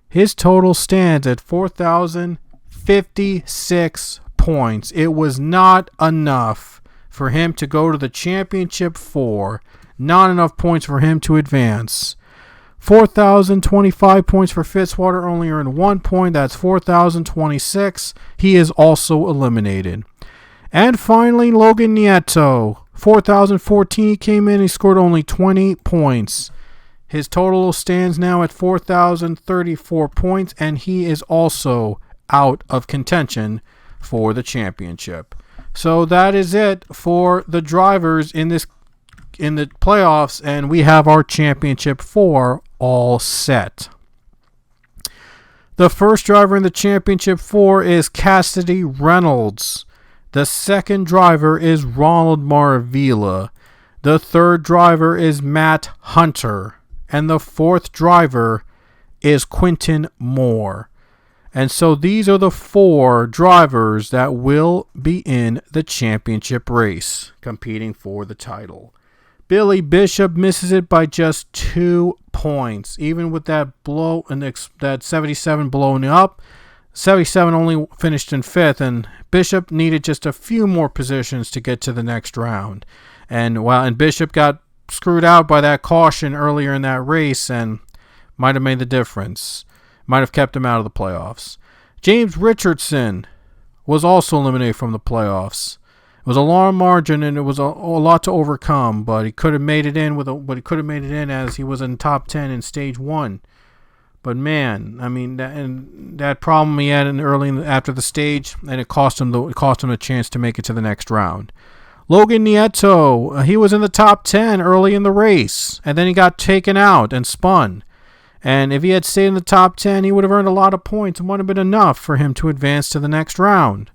His total stands at 4,056 points. It was not enough for him to go to the championship four. Not enough points for him to advance. 4,025 points for Fitzwater, only earned 1 point. That's 4,026. He is also eliminated. And finally, Logan Nieto. 4,014 he came in. He scored only 20 points. His total stands now at 4,034 points, and he is also out of contention for the championship. So that is it for the drivers in the playoffs, and we have our championship four all set. The first driver in the championship four is Cassidy Reynolds. The second driver is Ronald Marvila. The third driver is Matt Hunter. And the fourth driver is Quinton Moore. And so these are the four drivers that will be in the championship race, competing for the title. Billy Bishop misses it by just 2 points. Even with that blow and that 77 blowing up, 77 only finished in 5th, and Bishop needed just a few more positions to get to the next round. And Bishop got screwed out by that caution earlier in that race and might have made the difference. Might have kept him out of the playoffs. James Richardson was also eliminated from the playoffs. It was a long margin and it was a lot to overcome, but he could have made it in as he was in top 10 in stage 1. But man, I mean, that problem he had after the stage, and it cost him a chance to make it to the next round. Logan Nieto, he was in the top 10 early in the race, and then he got taken out and spun. And if he had stayed in the top 10, he would have earned a lot of points and would have been enough for him to advance to the next round.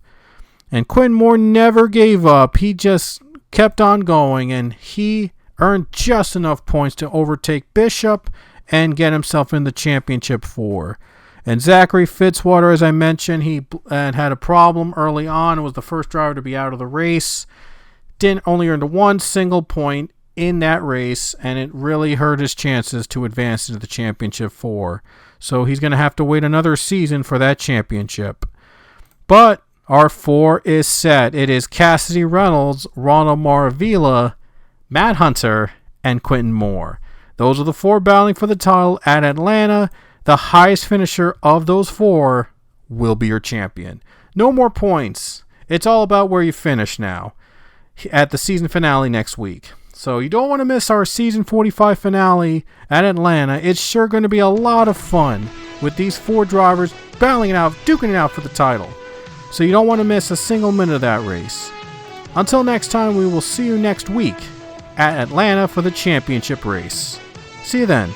And Quinn Moore never gave up. He just kept on going, and he earned just enough points to overtake Bishop and get himself in the championship four. And Zachary Fitzwater, as I mentioned, he had a problem early on. Was the first driver to be out of the race. didn't only earn one single point in that race, and it really hurt his chances to advance into the championship 4. So he's going to have to wait another season for that championship. But our 4 is set. It is Cassidy Reynolds, Ronald Maravilla, Matt Hunter, and Quentin Moore. Those are the 4 battling for the title at Atlanta. The highest finisher of those 4 will be your champion. No more points. It's all about where you finish now at the season finale next week. So you don't want to miss our season 45 finale at Atlanta. It's sure going to be a lot of fun with these 4 drivers battling it out, duking it out for the title. So you don't want to miss a single minute of that race. Until next time, we will see you next week at Atlanta for the championship race. See you then.